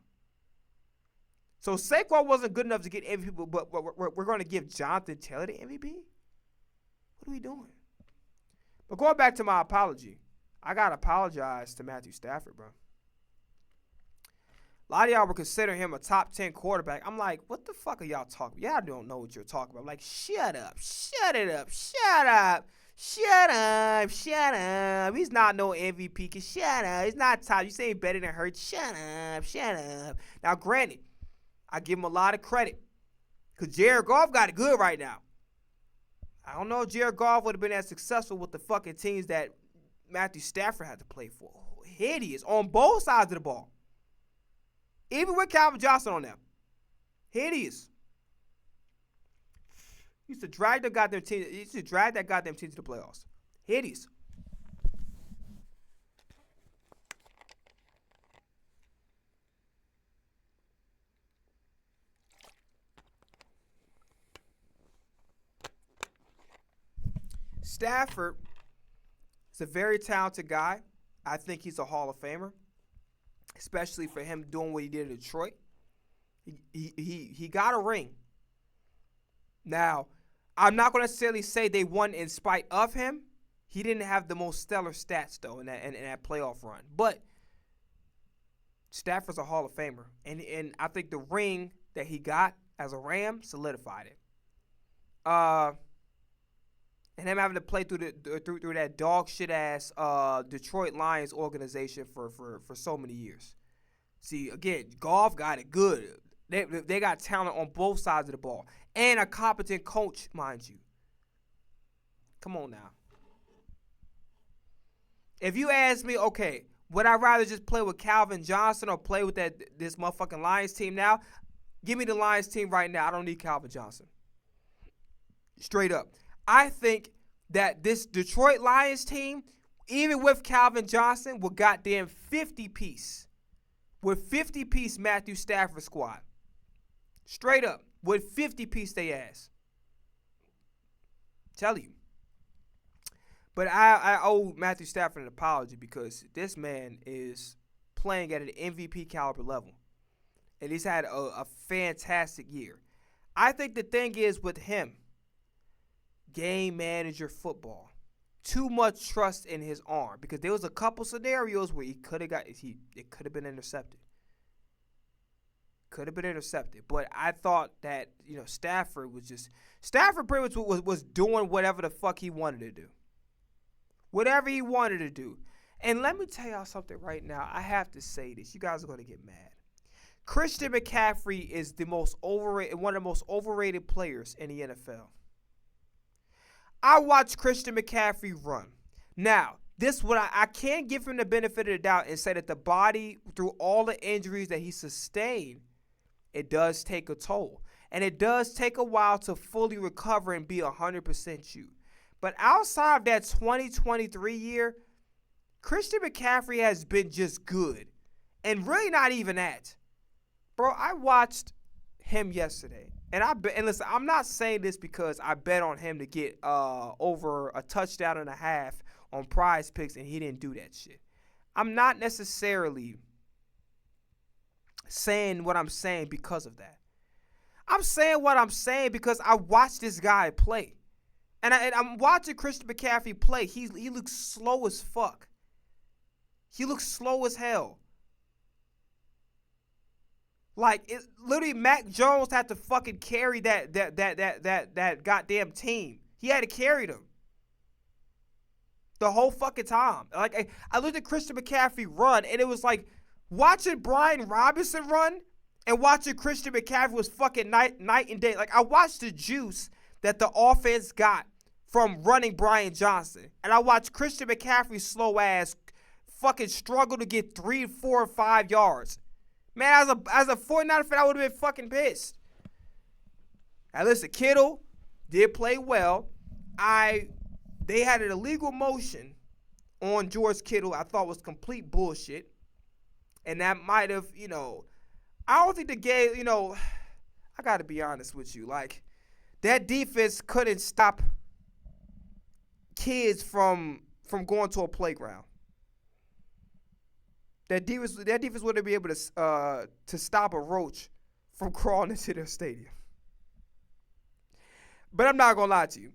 So Saquon wasn't good enough to get MVP, but we're going to give Jonathan Taylor the MVP? What are we doing? But going back to my apology, I got to apologize to Matthew Stafford, bro. A lot of y'all were considering him a top 10 quarterback. I'm like, what the fuck are y'all talking about? Y'all don't know what you're talking about. I'm like, shut up. He's not no MVP. Shut up. He's not top. You say he's better than Hurts. Shut up. Now, granted, I give him a lot of credit because Jared Goff got it good right now. I don't know if Jared Goff would have been as successful with the fucking teams that Matthew Stafford had to play for. Hideous on both sides of the ball. Even with Calvin Johnson on them. Hideous. He used to drag that goddamn team to the playoffs. Hideous. Stafford is a very talented guy. I think he's a Hall of Famer, especially for him doing what he did in Detroit. He got a ring. Now, I'm not going to necessarily say they won in spite of him. He didn't have the most stellar stats, though, in that playoff run. But Stafford's a Hall of Famer. And I think the ring that he got as a Ram solidified it. and him having to play through that dog shit ass Detroit Lions organization for so many years. See, again, Goff got it good. They got talent on both sides of the ball and a competent coach, mind you. Come on now. If you ask me, okay, would I rather just play with Calvin Johnson or play with this motherfucking Lions team now? Give me the Lions team right now. I don't need Calvin Johnson. Straight up. I think that this Detroit Lions team, even with Calvin Johnson, will goddamn 50-piece. With 50-piece Matthew Stafford squad. Straight up. With 50-piece they ass. Tell you. But I owe Matthew Stafford an apology because this man is playing at an MVP caliber level. And he's had a fantastic year. I think the thing is with him, game manager football. Too much trust in his arm because there was a couple scenarios where it could have been intercepted. Could have been intercepted. But I thought that, Stafford pretty much was doing whatever the fuck he wanted to do. Whatever he wanted to do. And let me tell y'all something right now. I have to say this. You guys are going to get mad. Christian McCaffrey is one of the most overrated players in the NFL. I watched Christian McCaffrey run. Now, I can't give him the benefit of the doubt and say that the body, through all the injuries that he sustained, it does take a toll. And it does take a while to fully recover and be 100% you. But outside of that 2023 year, Christian McCaffrey has been just good. And really not even that. Bro, I watched him yesterday. And listen, I'm not saying this because I bet on him to get over a touchdown and a half on Prize Picks, and he didn't do that shit. I'm not necessarily saying what I'm saying because of that. I'm saying what I'm saying because I watched this guy play. And I'm watching Christian McCaffrey play. He looks slow as fuck. He looks slow as hell. Like, literally, Mac Jones had to fucking carry that goddamn team. He had to carry them the whole fucking time. Like, I looked at Christian McCaffrey run, and it was like watching Brian Robinson run and watching Christian McCaffrey was fucking night and day. Like, I watched the juice that the offense got from running Brian Johnson, and I watched Christian McCaffrey's slow ass fucking struggle to get 3, 4, 5 yards. Man, as a 49er fan, I would have been fucking pissed. Now listen, Kittle did play well. They had an illegal motion on George Kittle I thought was complete bullshit. And that might have, I don't think the game, I got to be honest with you. Like, that defense couldn't stop kids from going to a playground. That defense wouldn't be able to stop a roach from crawling into their stadium. But I'm not gonna lie to you.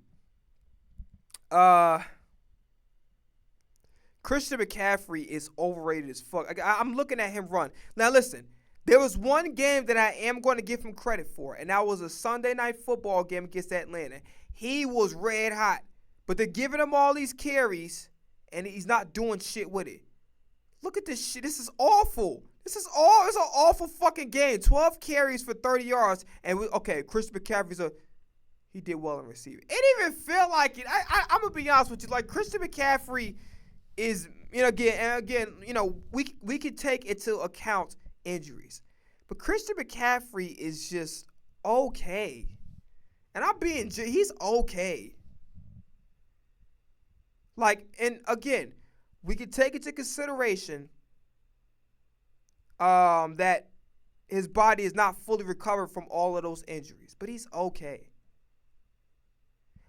Christian McCaffrey is overrated as fuck. I'm looking at him run. Now listen, there was one game that I am going to give him credit for, and that was a Sunday Night Football game against Atlanta. He was red hot, but they're giving him all these carries, and he's not doing shit with it. Look at this shit. This is awful. It's an awful fucking game. 12 carries for 30 yards. And Christian McCaffrey's he did well in receiving. It didn't even feel like it. I'm going to be honest with you. Like, Christian McCaffrey is, again, we could take into account injuries. But Christian McCaffrey is just okay. And he's okay. Like, and again, we could take into consideration that his body is not fully recovered from all of those injuries, but he's okay.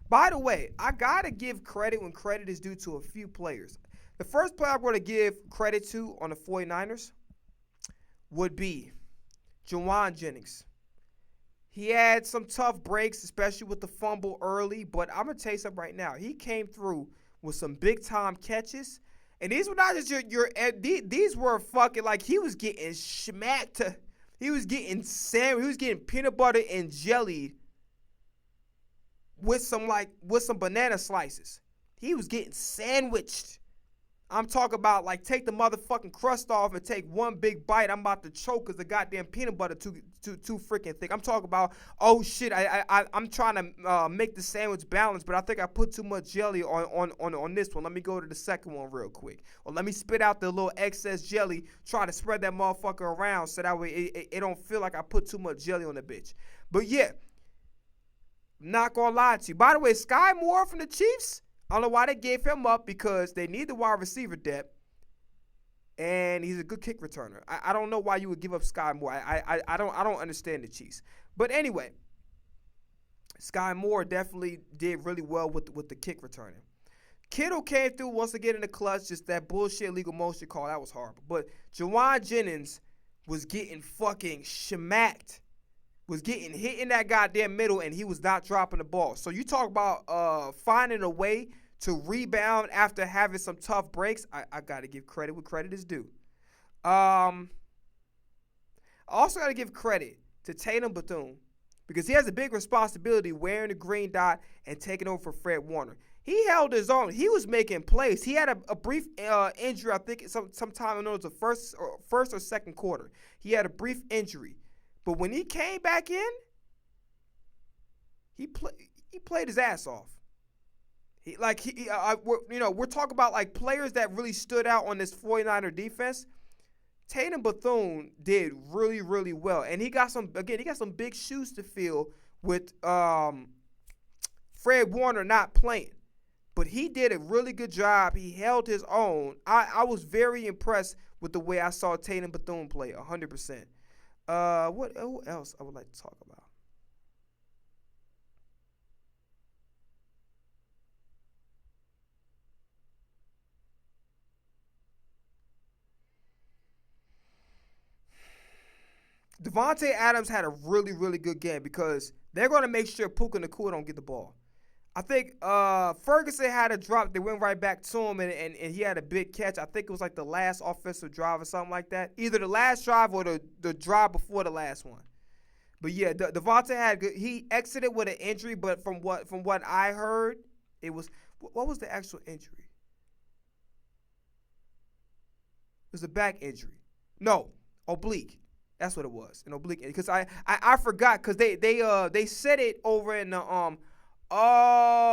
By the way, I got to give credit when credit is due to a few players. The first player I'm going to give credit to on the 49ers would be Juwan Jennings. He had some tough breaks, especially with the fumble early, but I'm going to tell you something right now. He came through with some big-time catches. And these were not just these were fucking, like, he was getting smacked. He was getting peanut butter and jelly with some banana slices. He was getting sandwiched. I'm talking about like take the motherfucking crust off and take one big bite. I'm about to choke because the goddamn peanut butter too freaking thick. I'm talking about, oh shit, I'm trying to make the sandwich balanced, but I think I put too much jelly on this one. Let me go to the second one real quick. Or let me spit out the little excess jelly, try to spread that motherfucker around so that way it don't feel like I put too much jelly on the bitch. But yeah, not gonna lie to you. By the way, Sky Moore from the Chiefs, I don't know why they gave him up because they need the wide receiver depth, and he's a good kick returner. I don't know why you would give up Sky Moore. I don't understand the Chiefs. But anyway, Sky Moore definitely did really well with the kick returning. Kittle came through once again in the clutch, just that bullshit legal motion call. That was horrible. But Jawan Jennings was getting fucking shmacked. Was getting hit in that goddamn middle, and he was not dropping the ball. So you talk about finding a way to rebound after having some tough breaks. I got to give credit where credit is due. I also got to give credit to Tatum Bethune because he has a big responsibility wearing the green dot and taking over for Fred Warner. He held his own. He was making plays. He had a brief injury, I think sometime, I know it was the first or second quarter. He had a brief injury. But when he came back in, he played his ass off. We're talking about like players that really stood out on this 49er defense. Tatum Bethune did really, really well, and he got some big shoes to fill with Fred Warner not playing. But he did a really good job. He held his own. I was very impressed with the way I saw Tatum Bethune play, 100%. Who else I would like to talk about? Devontae Adams had a really, really good game because they're going to make sure Puka Nacua don't get the ball. I think Ferguson had a drop. They went right back to him, and he had a big catch. I think it was like the last offensive drive or something like that. Either the last drive or the drive before the last one. But yeah, Devontae had good. He exited with an injury, but from what I heard, it was what was the actual injury? It was a back injury. No, oblique. That's what it was, an oblique. Because I forgot because they said it over in the Oh,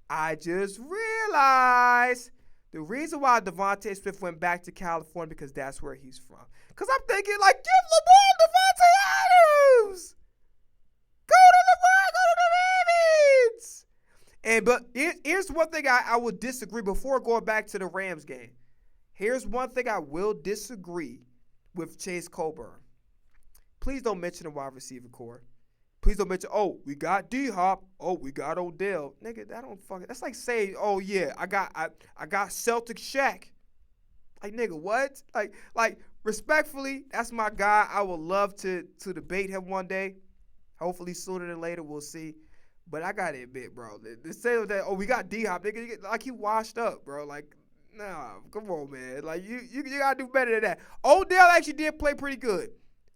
I just realized the reason why Devontae Smith went back to California because that's where he's from. Because I'm thinking, like, give LeBron Devontae Adams. Go to LeBron, go to the Ravens. But here's one thing I would disagree before going back to the Rams game. Here's one thing I will disagree with Chase Colburn. Please don't mention the wide receiver core. Please don't mention, oh, we got D-Hop. Oh, we got Odell. Nigga, that's like saying, oh, yeah, I got Celtic Shaq. Like, nigga, what? Like, respectfully, that's my guy. I would love to debate him one day. Hopefully sooner than later, we'll see. But I got to admit, bro, the say that, oh, we got D-Hop, nigga, like he washed up, bro. Like, nah, come on, man. Like, you got to do better than that. Odell actually did play pretty good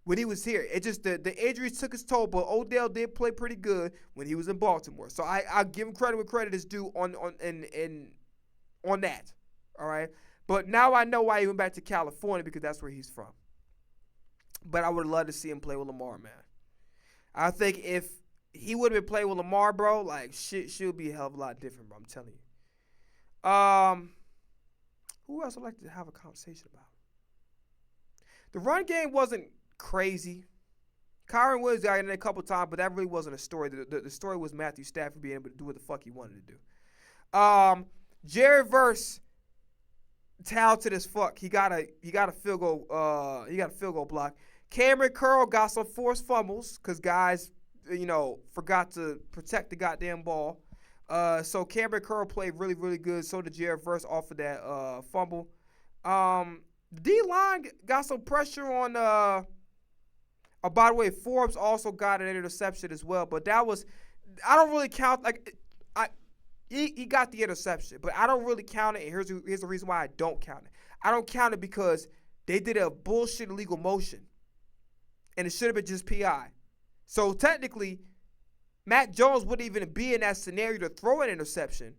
when he was here. It just the injuries took his toll, but Odell did play pretty good when he was in Baltimore. So I give him credit where credit is due on that. All right. But now I know why he went back to California because that's where he's from. But I would love to see him play with Lamar, man. I think if he would have been playing with Lamar, bro, like shit would be a hell of a lot different, bro. I'm telling you. Who else I'd like to have a conversation about? The run game wasn't crazy. Kyron Williams got in there a couple times, but that really wasn't a story. The story was Matthew Stafford being able to do what the fuck he wanted to do. Jared Verse, talented as fuck. He got a field goal. He got a field goal block. Cameron Curl got some forced fumbles because guys, forgot to protect the goddamn ball. So Cameron Curl played really, really good. So did Jared Verse off of that fumble. D-line got some pressure on. By the way, Forbes also got an interception as well. But that was, I don't really count. He got the interception, but I don't really count it. And here's the reason why I don't count it. I don't count it because they did a bullshit illegal motion, and it should have been just PI. So technically, Mac Jones wouldn't even be in that scenario to throw an interception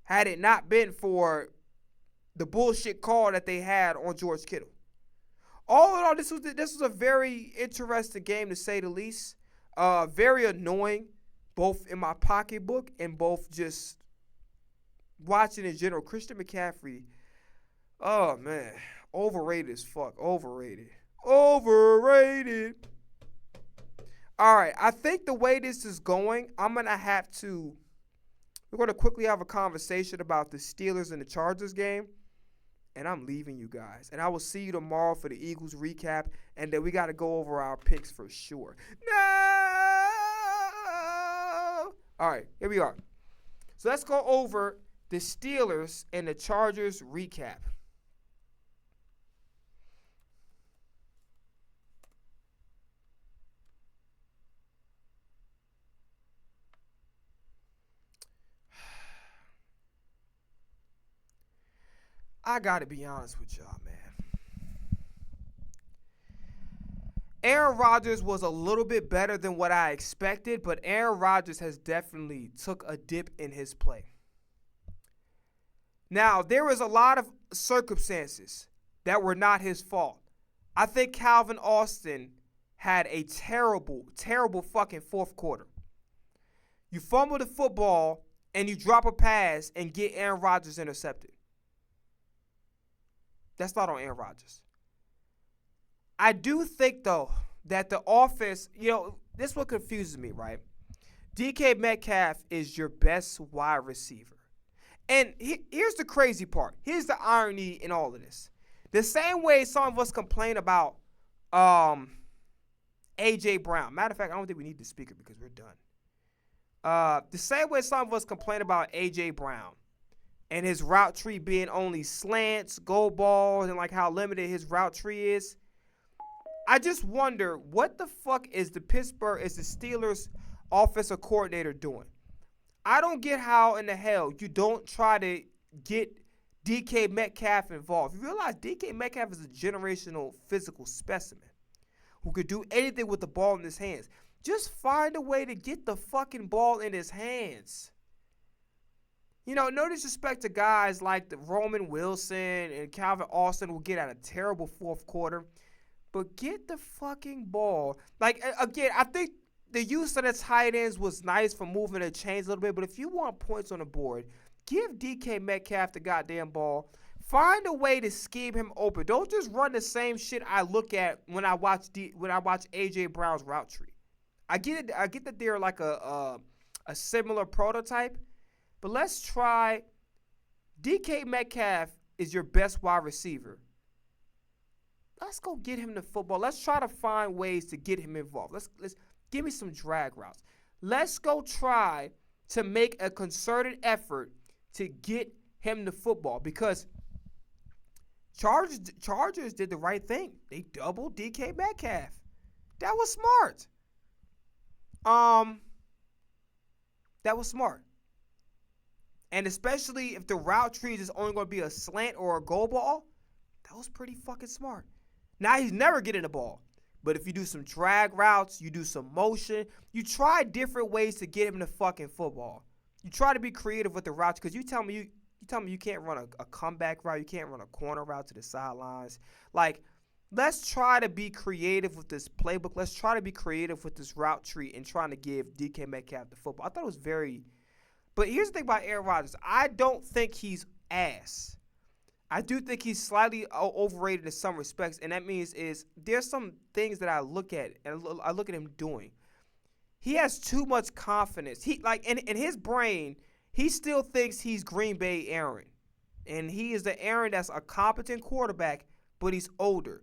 had it not been for the bullshit call that they had on George Kittle. All in all, this was a very interesting game, to say the least. Very annoying, both in my pocketbook and both just watching in general. Christian McCaffrey, oh man, overrated as fuck. Overrated. All right, I think the way this is going, we're going to quickly have a conversation about the Steelers and the Chargers game, and I'm leaving you guys. And I will see you tomorrow for the Eagles recap, and then we got to go over our picks for sure. No! All right, here we are. So let's go over the Steelers and the Chargers recap. I got to be honest with y'all, man. Aaron Rodgers was a little bit better than what I expected, but Aaron Rodgers has definitely took a dip in his play. Now, there was a lot of circumstances that were not his fault. I think Calvin Austin had a terrible, terrible fucking fourth quarter. You fumble the football and you drop a pass and get Aaron Rodgers intercepted. That's not on Aaron Rodgers. I do think, though, that the offense, this is what confuses me, right? DK Metcalf is your best wide receiver. And here's the crazy part. Here's the irony in all of this. The same way some of us complain about A.J. Brown. Matter of fact, I don't think we need the speaker because we're done. The same way some of us complain about A.J. Brown and his route tree being only slants, go balls, and like how limited his route tree is. I just wonder, what the fuck is the Steelers offensive coordinator doing? I don't get how in the hell you don't try to get DK Metcalf involved. You realize DK Metcalf is a generational physical specimen who could do anything with the ball in his hands. Just find a way to get the fucking ball in his hands. No disrespect to guys like the Roman Wilson and Calvin Austin will get out a terrible fourth quarter. But get the fucking ball. Like, again, I think the use of the tight ends was nice for moving the chains a little bit. But if you want points on the board, give DK Metcalf the goddamn ball. Find a way to scheme him open. Don't just run the same shit I look at when I watch A.J. Brown's route tree. I get it. I get that they're like a similar prototype. But let's try. DK Metcalf is your best wide receiver. Let's go get him the football. Let's try to find ways to get him involved. Let's give me some drag routes. Let's go try to make a concerted effort to get him the football because Chargers did the right thing. They doubled DK Metcalf. That was smart. That was smart. And especially if the route tree is only going to be a slant or a go ball, that was pretty fucking smart. Now he's never getting the ball. But if you do some drag routes, you do some motion, you try different ways to get him the fucking football. You try to be creative with the routes because you tell me you can't run a comeback route, you can't run a corner route to the sidelines. Like, let's try to be creative with this playbook. Let's try to be creative with this route tree and trying to give DK Metcalf the football. I thought it was very – but here's the thing about Aaron Rodgers. I don't think he's ass. I do think he's slightly overrated in some respects, and that means there's some things that I look at and I look at him doing. He has too much confidence. He in his brain, he still thinks he's Green Bay Aaron, and he is the Aaron that's a competent quarterback, but he's older.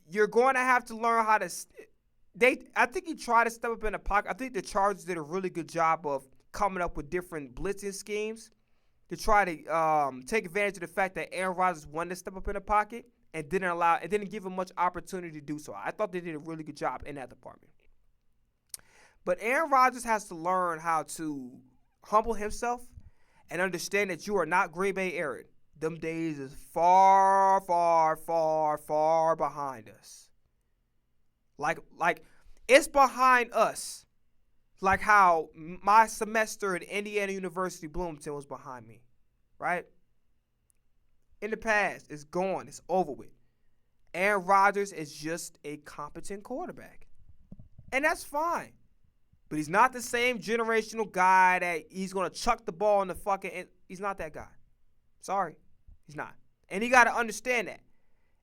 You're going to have to learn how to. I think he tried to step up in the pocket. I think the Chargers did a really good job of coming up with different blitzing schemes to try to take advantage of the fact that Aaron Rodgers wanted to step up in the pocket and didn't give him much opportunity to do so. I thought they did a really good job in that department. But Aaron Rodgers has to learn how to humble himself and understand that you are not Green Bay Aaron. Them days is far, far, far, far behind us. Like It's behind us. Like how my semester at Indiana University Bloomington was behind me, right? In the past, it's gone. It's over with. Aaron Rodgers is just a competent quarterback. And that's fine. But he's not the same generational guy that he's going to chuck the ball in the fucking... He's not that guy. Sorry. He's not. And he got to understand that.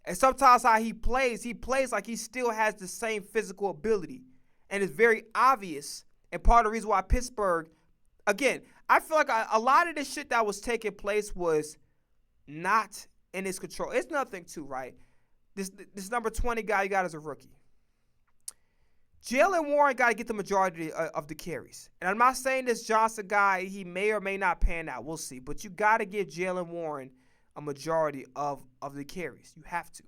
And sometimes how he plays like he still has the same physical ability. And it's very obvious. And part of the reason why Pittsburgh... Again, I feel like a lot of this shit that was taking place was not in his control. It's nothing too, right? This number 20 guy you got as a rookie. Jalen Warren got to get the majority of the carries. And I'm not saying this Johnson guy, he may or may not pan out. We'll see. But you got to give Jalen Warren a majority of the carries. You have to.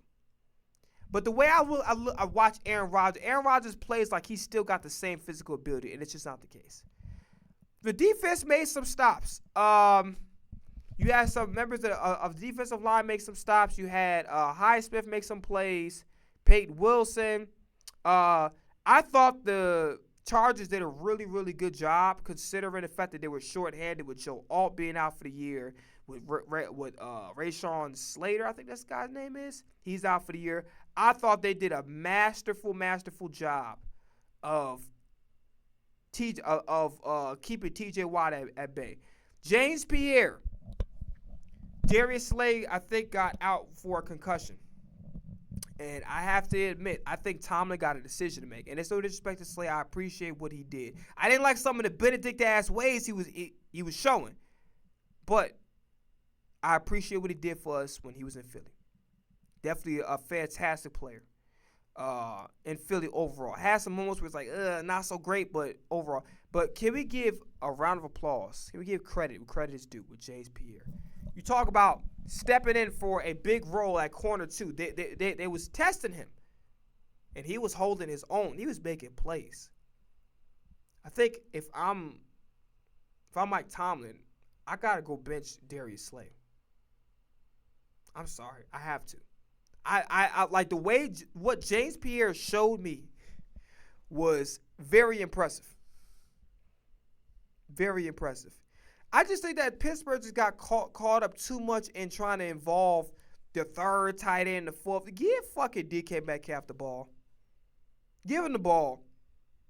But the way I watch Aaron Rodgers plays like he's still got the same physical ability, and it's just not the case. The defense made some stops. You had some members of the defensive line make some stops. You had Highsmith make some plays. Peyton Wilson. I thought the Chargers did a really, really good job considering the fact that they were shorthanded with Joe Alt being out for the year, with Rashawn Slater, I think this guy's name is. He's out for the year. I thought they did a masterful job of keeping T.J. Watt at bay. James Pierre. Darius Slay, I think, got out for a concussion. And I have to admit, I think Tomlin got a decision to make. And it's no disrespect to Slay. I appreciate what he did. I didn't like some of the Benedict-ass ways he was showing. But I appreciate what he did for us when he was in Philly. Definitely a fantastic player in Philly overall. Had some moments where it's like, not so great, but overall. But can we give a round of applause? Can we give credit where credit is due with James Pierre? You talk about stepping in for a big role at corner two. They was testing him, and he was holding his own. He was making plays. I think if I'm Mike Tomlin, I gotta go bench Darius Slay. I'm sorry, I have to. I like the way what James Pierre showed me was very impressive. Very impressive. I just think that Pittsburgh just got caught up too much in trying to involve the third tight end, the fourth. Give fucking DK Metcalf the ball. Give him the ball.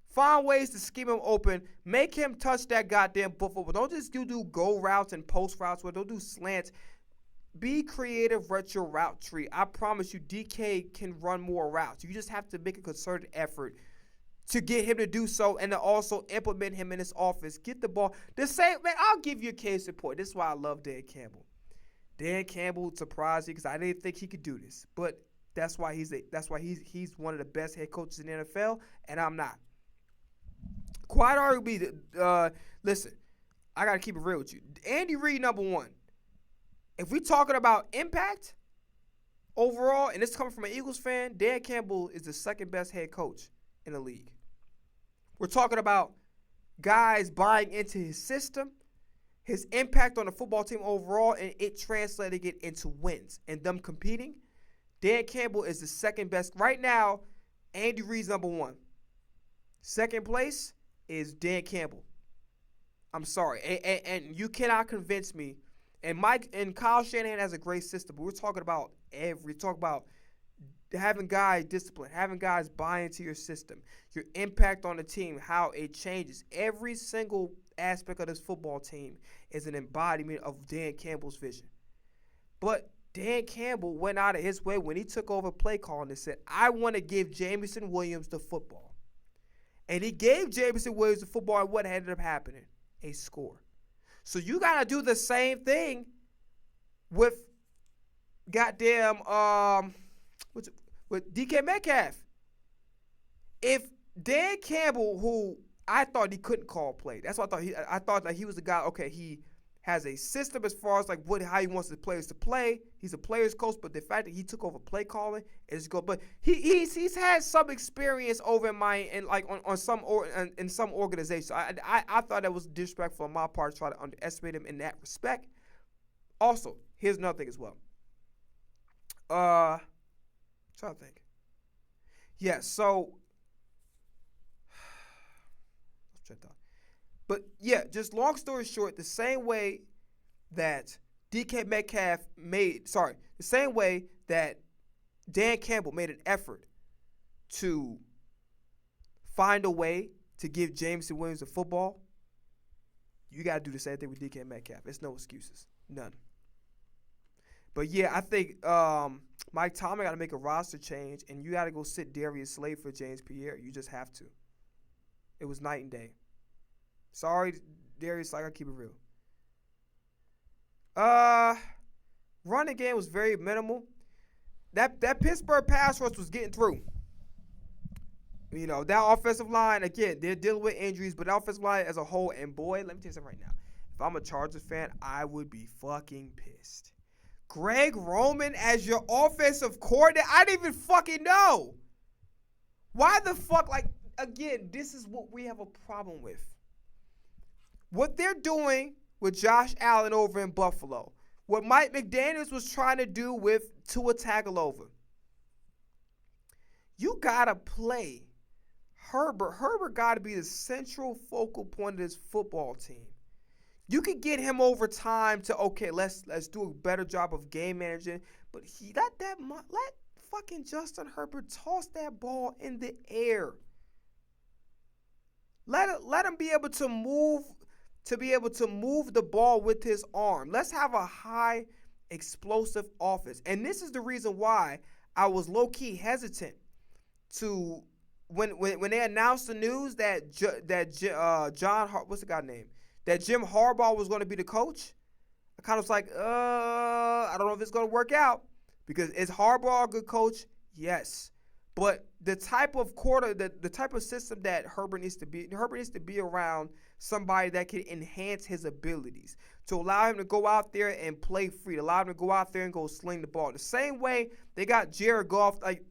Find ways to scheme him open. Make him touch that goddamn football. Don't just do go routes and post routes. Don't do slants. Be creative, retro route tree. I promise you, DK can run more routes. You just have to make a concerted effort to get him to do so and to also implement him in his office. Get the ball. The same, man, I'll give you a case in point. This is why I love Dan Campbell. Dan Campbell surprised me because I didn't think he could do this. But that's why he's one of the best head coaches in the NFL, and I'm not. Quite arguably, listen, I got to keep it real with you. Andy Reid, number one. If we're talking about impact overall, and this is coming from an Eagles fan, Dan Campbell is the second best head coach in the league. We're talking about guys buying into his system, his impact on the football team overall, and it translating it into wins and them competing. Dan Campbell is the second best. Right now, Andy Reid's number one. Second place is Dan Campbell. I'm sorry. And you cannot convince me. And Kyle Shanahan has a great system, but we're talking about having guys disciplined, having guys buy into your system, your impact on the team, how it changes. Every single aspect of this football team is an embodiment of Dan Campbell's vision. But Dan Campbell went out of his way when he took over play calling and said, I want to give Jameson Williams the football. And he gave Jameson Williams the football, and what ended up happening? A score. So you got to do the same thing with goddamn with DK Metcalf. If Dan Campbell, who I thought he couldn't call play, that's what I thought that he was the guy. Okay, he has a system as far as like how he wants the players to play. He's a players coach, but the fact that he took over play calling is good. But he's had some experience over in some organizations. I thought that was disrespectful on my part to try to underestimate him in that respect. Also, here's another thing as well. Trying to think. Yeah, so But yeah, just long story short, the same way that the same way that Dan Campbell made an effort to find a way to give Jameson Williams a football, you got to do the same thing with DK Metcalf. There's no excuses. None. But yeah, I think Mike Tomlin got to make a roster change, and you got to go sit Darius Slade for James Pierre. You just have to. It was night and day. Sorry, Darius, I got to keep it real. Running game was very minimal. That Pittsburgh pass rush was getting through. You know, that offensive line, again, they're dealing with injuries, but the offensive line as a whole, and boy, let me tell you something right now. If I'm a Chargers fan, I would be fucking pissed. Greg Roman as your offensive coordinator? I didn't even fucking know. Why the fuck? Like, again, this is what we have a problem with. What they're doing with Josh Allen over in Buffalo. What Mike McDaniels was trying to do with Tua Tagovailoa. You got to play Herbert. Herbert got to be the central focal point of this football team. You could get him over time to, okay, let's do a better job of game managing, but let fucking Justin Herbert toss that ball in the air. Let him be able to move the ball with his arm. Let's have a high explosive offense. And this is the reason why I was low-key hesitant to when they announced the news that that Jim Harbaugh was going to be the coach. I kind of was like, I don't know if it's going to work out, because is Harbaugh a good coach? Yes. But the type of the type of system that Herbert needs to be around somebody that can enhance his abilities, to allow him to go out there and play free, to allow him to go out there and go sling the ball. The same way they got Jared Goff. Like,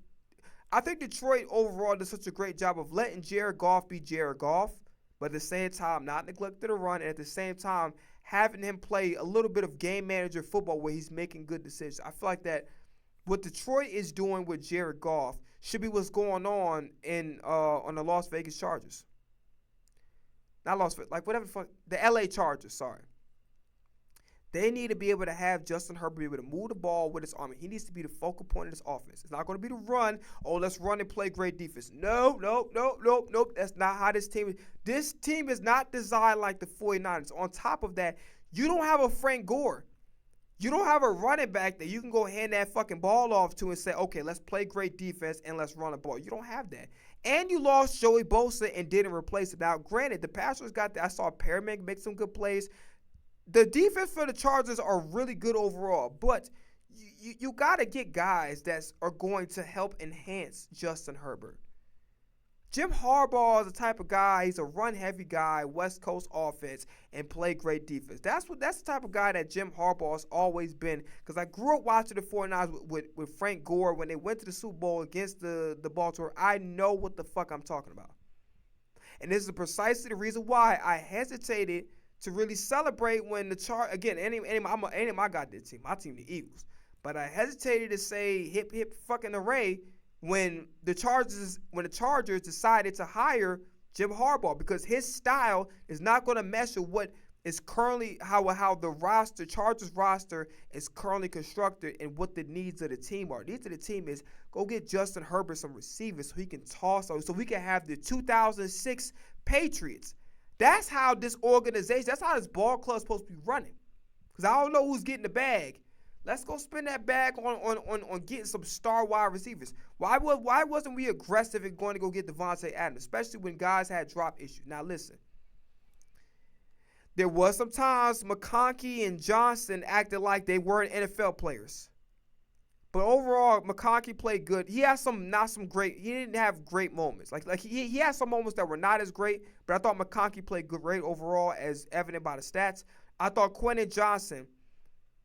I think Detroit overall did such a great job of letting Jared Goff be Jared Goff, but at the same time not neglecting the run, and at the same time having him play a little bit of game manager football where he's making good decisions. I feel like that what Detroit is doing with Jared Goff should be what's going on on the Las Vegas Chargers. Not Las Vegas, like whatever the fuck, the LA Chargers, sorry. They need to be able to have Justin Herbert be able to move the ball with his arm. He needs to be the focal point of this offense. It's not going to be the run. Oh, let's run and play great defense. No. That's not how this team is. This team is not designed like the 49ers. On top of that, you don't have a Frank Gore. You don't have a running back that you can go hand that fucking ball off to and say, okay, let's play great defense and let's run the ball. You don't have that. And you lost Joey Bosa and didn't replace him. Now, granted, the Pastors got that. I saw Perriman make some good plays. The defense for the Chargers are really good overall, but you got to get guys that are going to help enhance Justin Herbert. Jim Harbaugh is the type of guy, he's a run-heavy guy, West Coast offense, and play great defense. That's the type of guy that Jim Harbaugh has always been, because I grew up watching the 49ers with Frank Gore when they went to the Super Bowl against the Baltimore. I know what the fuck I'm talking about. And this is precisely the reason why I hesitated to really celebrate when any of my goddamn team, my team, the Eagles. But I hesitated to say hip hip fucking hooray when the Chargers decided to hire Jim Harbaugh, because his style is not going to mesh with what is currently how the Chargers roster is currently constructed and what the needs of the team are. The needs of the team is go get Justin Herbert some receivers so he can toss so we can have the 2006 Patriots. That's how this organization, that's how this ball club is supposed to be running. Because I don't know who's getting the bag. Let's go spend that bag on getting some star wide receivers. Why wasn't we aggressive in going to go get Devontae Adams, especially when guys had drop issues? Now listen, there was some times McConkey and Johnson acted like they weren't NFL players. But overall, McConkey played good. He had he didn't have great moments. Like he had some moments that were not as great, but I thought McConkey played great overall, as evident by the stats. I thought Quentin Johnson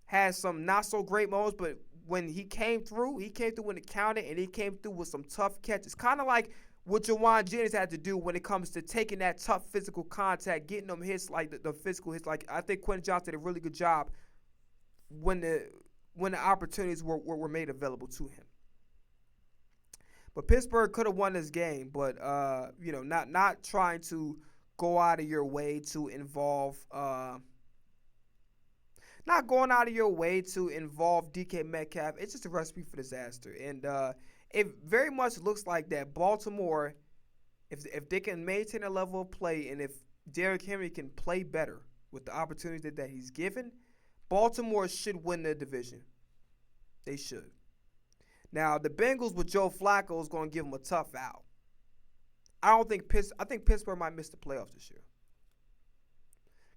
had some not so great moments, but when he came through when it counted, and he came through with some tough catches. Kind of like what Jawan Jennings had to do when it comes to taking that tough physical contact, getting them hits, like the physical hits. Like I think Quentin Johnson did a really good job when the opportunities were made available to him. But Pittsburgh could have won this game, but not trying to go out of your way to involve not going out of your way to involve DK Metcalf. It's just a recipe for disaster. And it very much looks like that Baltimore, if they can maintain a level of play and if Derrick Henry can play better with the opportunity that he's given, Baltimore should win the division. They should. Now, the Bengals with Joe Flacco is going to give them a tough out. I think Pittsburgh might miss the playoffs this year.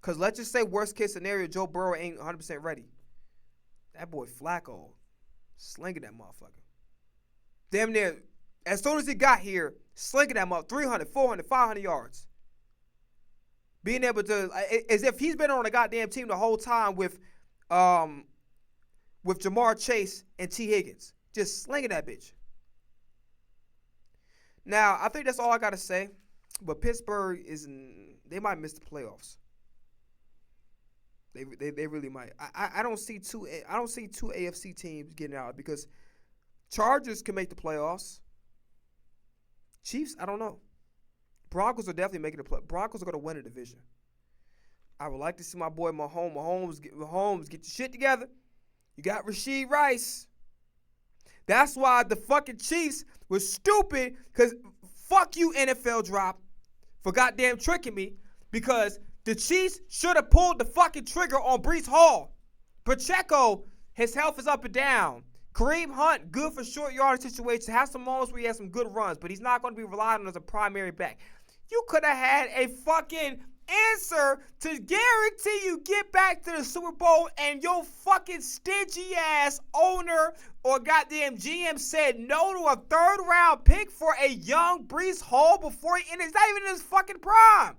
Because let's just say worst case scenario, Joe Burrow ain't 100% ready. That boy Flacco, slinging that motherfucker. Damn near, as soon as he got here, slinging that motherfucker, 300, 400, 500 yards. Being able to, as if he's been on a goddamn team the whole time with Jamar Chase and T. Higgins. Just slinging that bitch. Now, I think that's all I got to say. But Pittsburgh they might miss the playoffs. They really might. I don't see two AFC teams getting out because Chargers can make the playoffs. Chiefs, I don't know. Broncos are definitely making the play. Broncos are going to win the division. I would like to see my boy Mahomes get your shit together. You got Rashid Rice. That's why the fucking Chiefs was stupid, because fuck you, NFL drop, for goddamn tricking me, because the Chiefs should have pulled the fucking trigger on Breece Hall. Pacheco, his health is up and down. Kareem Hunt, good for short yardage situations. Has some moments where he has some good runs, but he's not going to be relied on as a primary back. You could have had a fucking answer to guarantee you get back to the Super Bowl, and your fucking stingy ass owner or goddamn GM said no to a third-round pick for a young Breece Hall before he ended. He's not even in his fucking prime.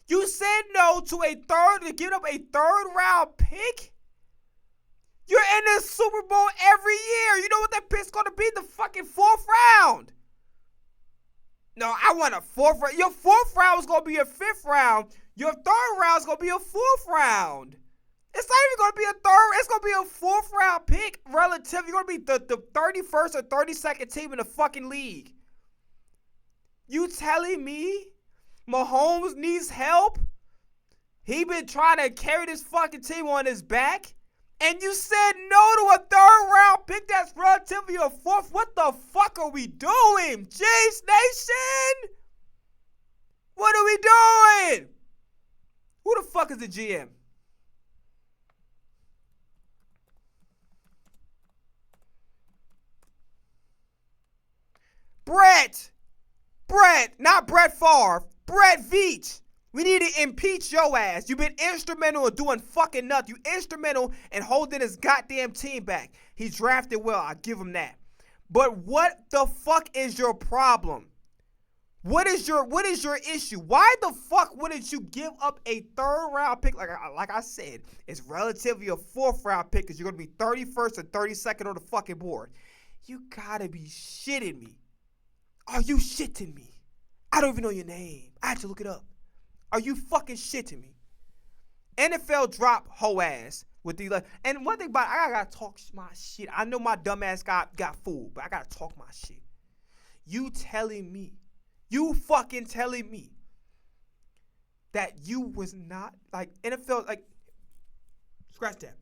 You said no to give up a third-round pick? You're in the Super Bowl every year. You know what that pick's going to be? The fucking fourth round. No, I want a fourth round. Your fourth round is going to be a fifth round. Your third round is going to be a fourth round. It's not even going to be a third. It's going to be a fourth round pick relative. You're going to be the 31st or 32nd team in the fucking league. You telling me Mahomes needs help? He been trying to carry this fucking team on his back? And you said no to a third-round pick that's relatively a fourth? What the fuck are we doing, Chiefs Nation? What are we doing? Who the fuck is the GM? Brett, not Brett Favre. Brett Veach. We need to impeach your ass. You've been instrumental in doing fucking nothing. You instrumental in holding his goddamn team back. He drafted well. I give him that. But what the fuck is your problem? What is your issue? Why the fuck wouldn't you give up a third-round pick? Like I said, it's relatively a fourth-round pick because you're going to be 31st or 32nd on the fucking board. You gotta be shitting me. Are you shitting me? I don't even know your name. I had to look it up. Are you fucking shitting me? NFL drop hoe ass with the and one thing about it, I gotta talk my shit. I know my dumb ass got fooled, but I gotta talk my shit. You fucking telling me that you was not like NFL, like scratch that.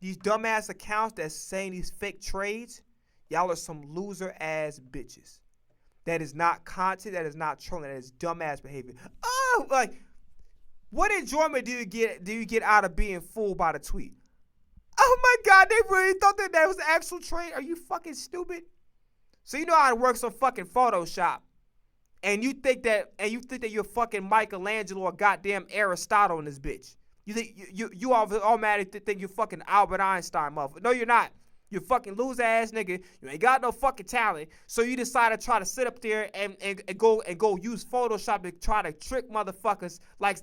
These dumbass accounts that's saying these fake trades, y'all are some loser ass bitches. That is not content. That is not trolling. That is dumbass behavior. Oh, like, what enjoyment do you get out of being fooled by the tweet? Oh my God, they really thought that was an actual trade. Are you fucking stupid? So you know how it works on fucking Photoshop, and you think that you're fucking Michelangelo or goddamn Aristotle in this bitch. You think you automatically think you're fucking Albert Einstein, motherfucker. No, you're not. You fucking loser ass nigga. You ain't got no fucking talent. So you decide to try to sit up there and go use Photoshop to try to trick motherfuckers like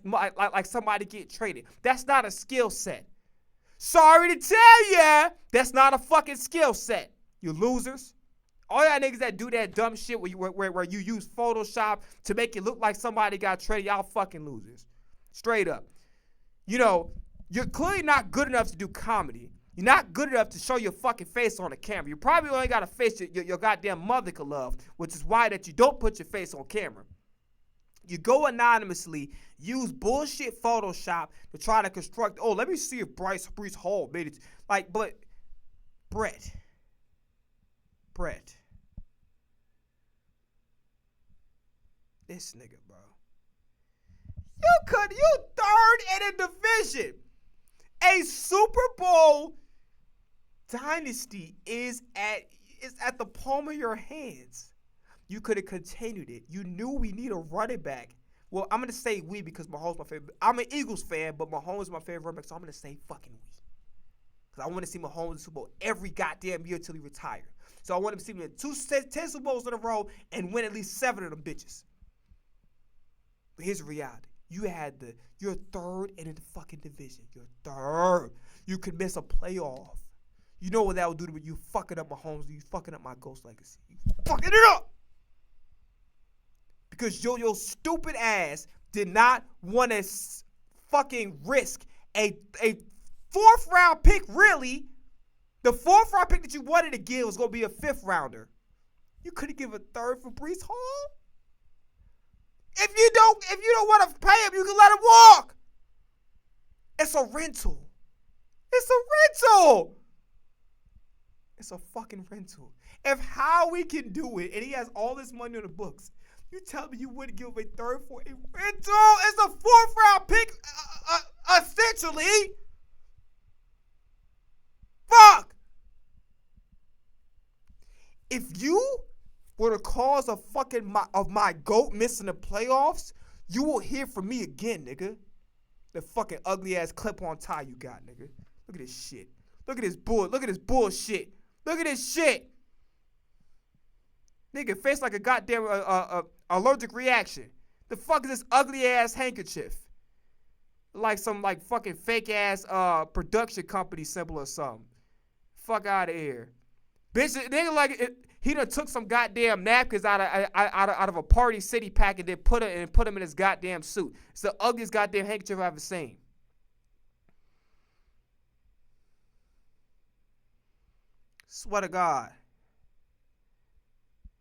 somebody get traded. That's not a skill set. Sorry to tell ya, that's not a fucking skill set. You losers. All y'all niggas that do that dumb shit where you use Photoshop to make it look like somebody got traded, y'all fucking losers. Straight up. You know, you're clearly not good enough to do comedy. You're not good enough to show your fucking face on the camera. You probably only got a face your goddamn mother could love, which is why that you don't put your face on camera. You go anonymously, use bullshit Photoshop to try to construct, oh, let me see if Breece Hall made it. Like, but, Brett. This nigga, bro. You third in a division. A Super Bowl dynasty is at the palm of your hands. You could have continued it. You knew we need a running back. Well, I'm going to say we because Mahomes my favorite. I'm an Eagles fan, but Mahomes is my favorite running back, so I'm going to say fucking we. Because I want to see Mahomes in the Super Bowl every goddamn year until he retires. So I want him to see him in 10 Super Bowls in a row and win at least 7 of them bitches. But here's the reality. You're third in the fucking division. You're third. You could miss a playoff. You know what that would do to me? You fucking up Mahomes. You fucking up my Ghost Legacy. You fucking it up. Because your stupid ass did not want to fucking risk a 4th round pick, really. The 4th round pick that you wanted to give was going to be a 5th rounder. You could have given a 3rd for Breece Hall. If you don't want to pay him, you can let him walk. It's a rental. It's a fucking rental. If Howie can do it and he has all this money in the books, you tell me you wouldn't give him a 3rd for a rental? It's a 4th round pick, essentially. Fuck. If you were the cause of my GOAT missing the playoffs, you will hear from me again, nigga. The fucking ugly ass clip-on tie you got, nigga. Look at this shit. Look at this bullshit. Look at this shit. Nigga, face like a goddamn allergic reaction. The fuck is this ugly ass handkerchief? Like some fucking fake ass production company symbol or something. Fuck out of here. Bitch, nigga like it. He done took some goddamn napkins out of a Party City pack and then put him in his goddamn suit. It's the ugliest goddamn handkerchief I've ever seen. Swear to God.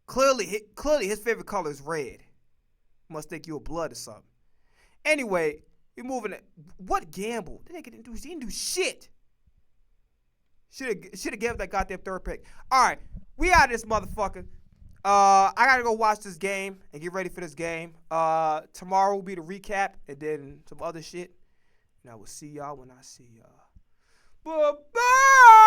Clearly his favorite color is red. Must think you a blood or something. Anyway, we moving. What gamble? He didn't do shit. Should have given that goddamn 3rd pick. All right, we out of this motherfucker. I gotta go watch this game and get ready for this game. Tomorrow will be the recap and then some other shit. And I will see y'all when I see y'all. Bye-bye.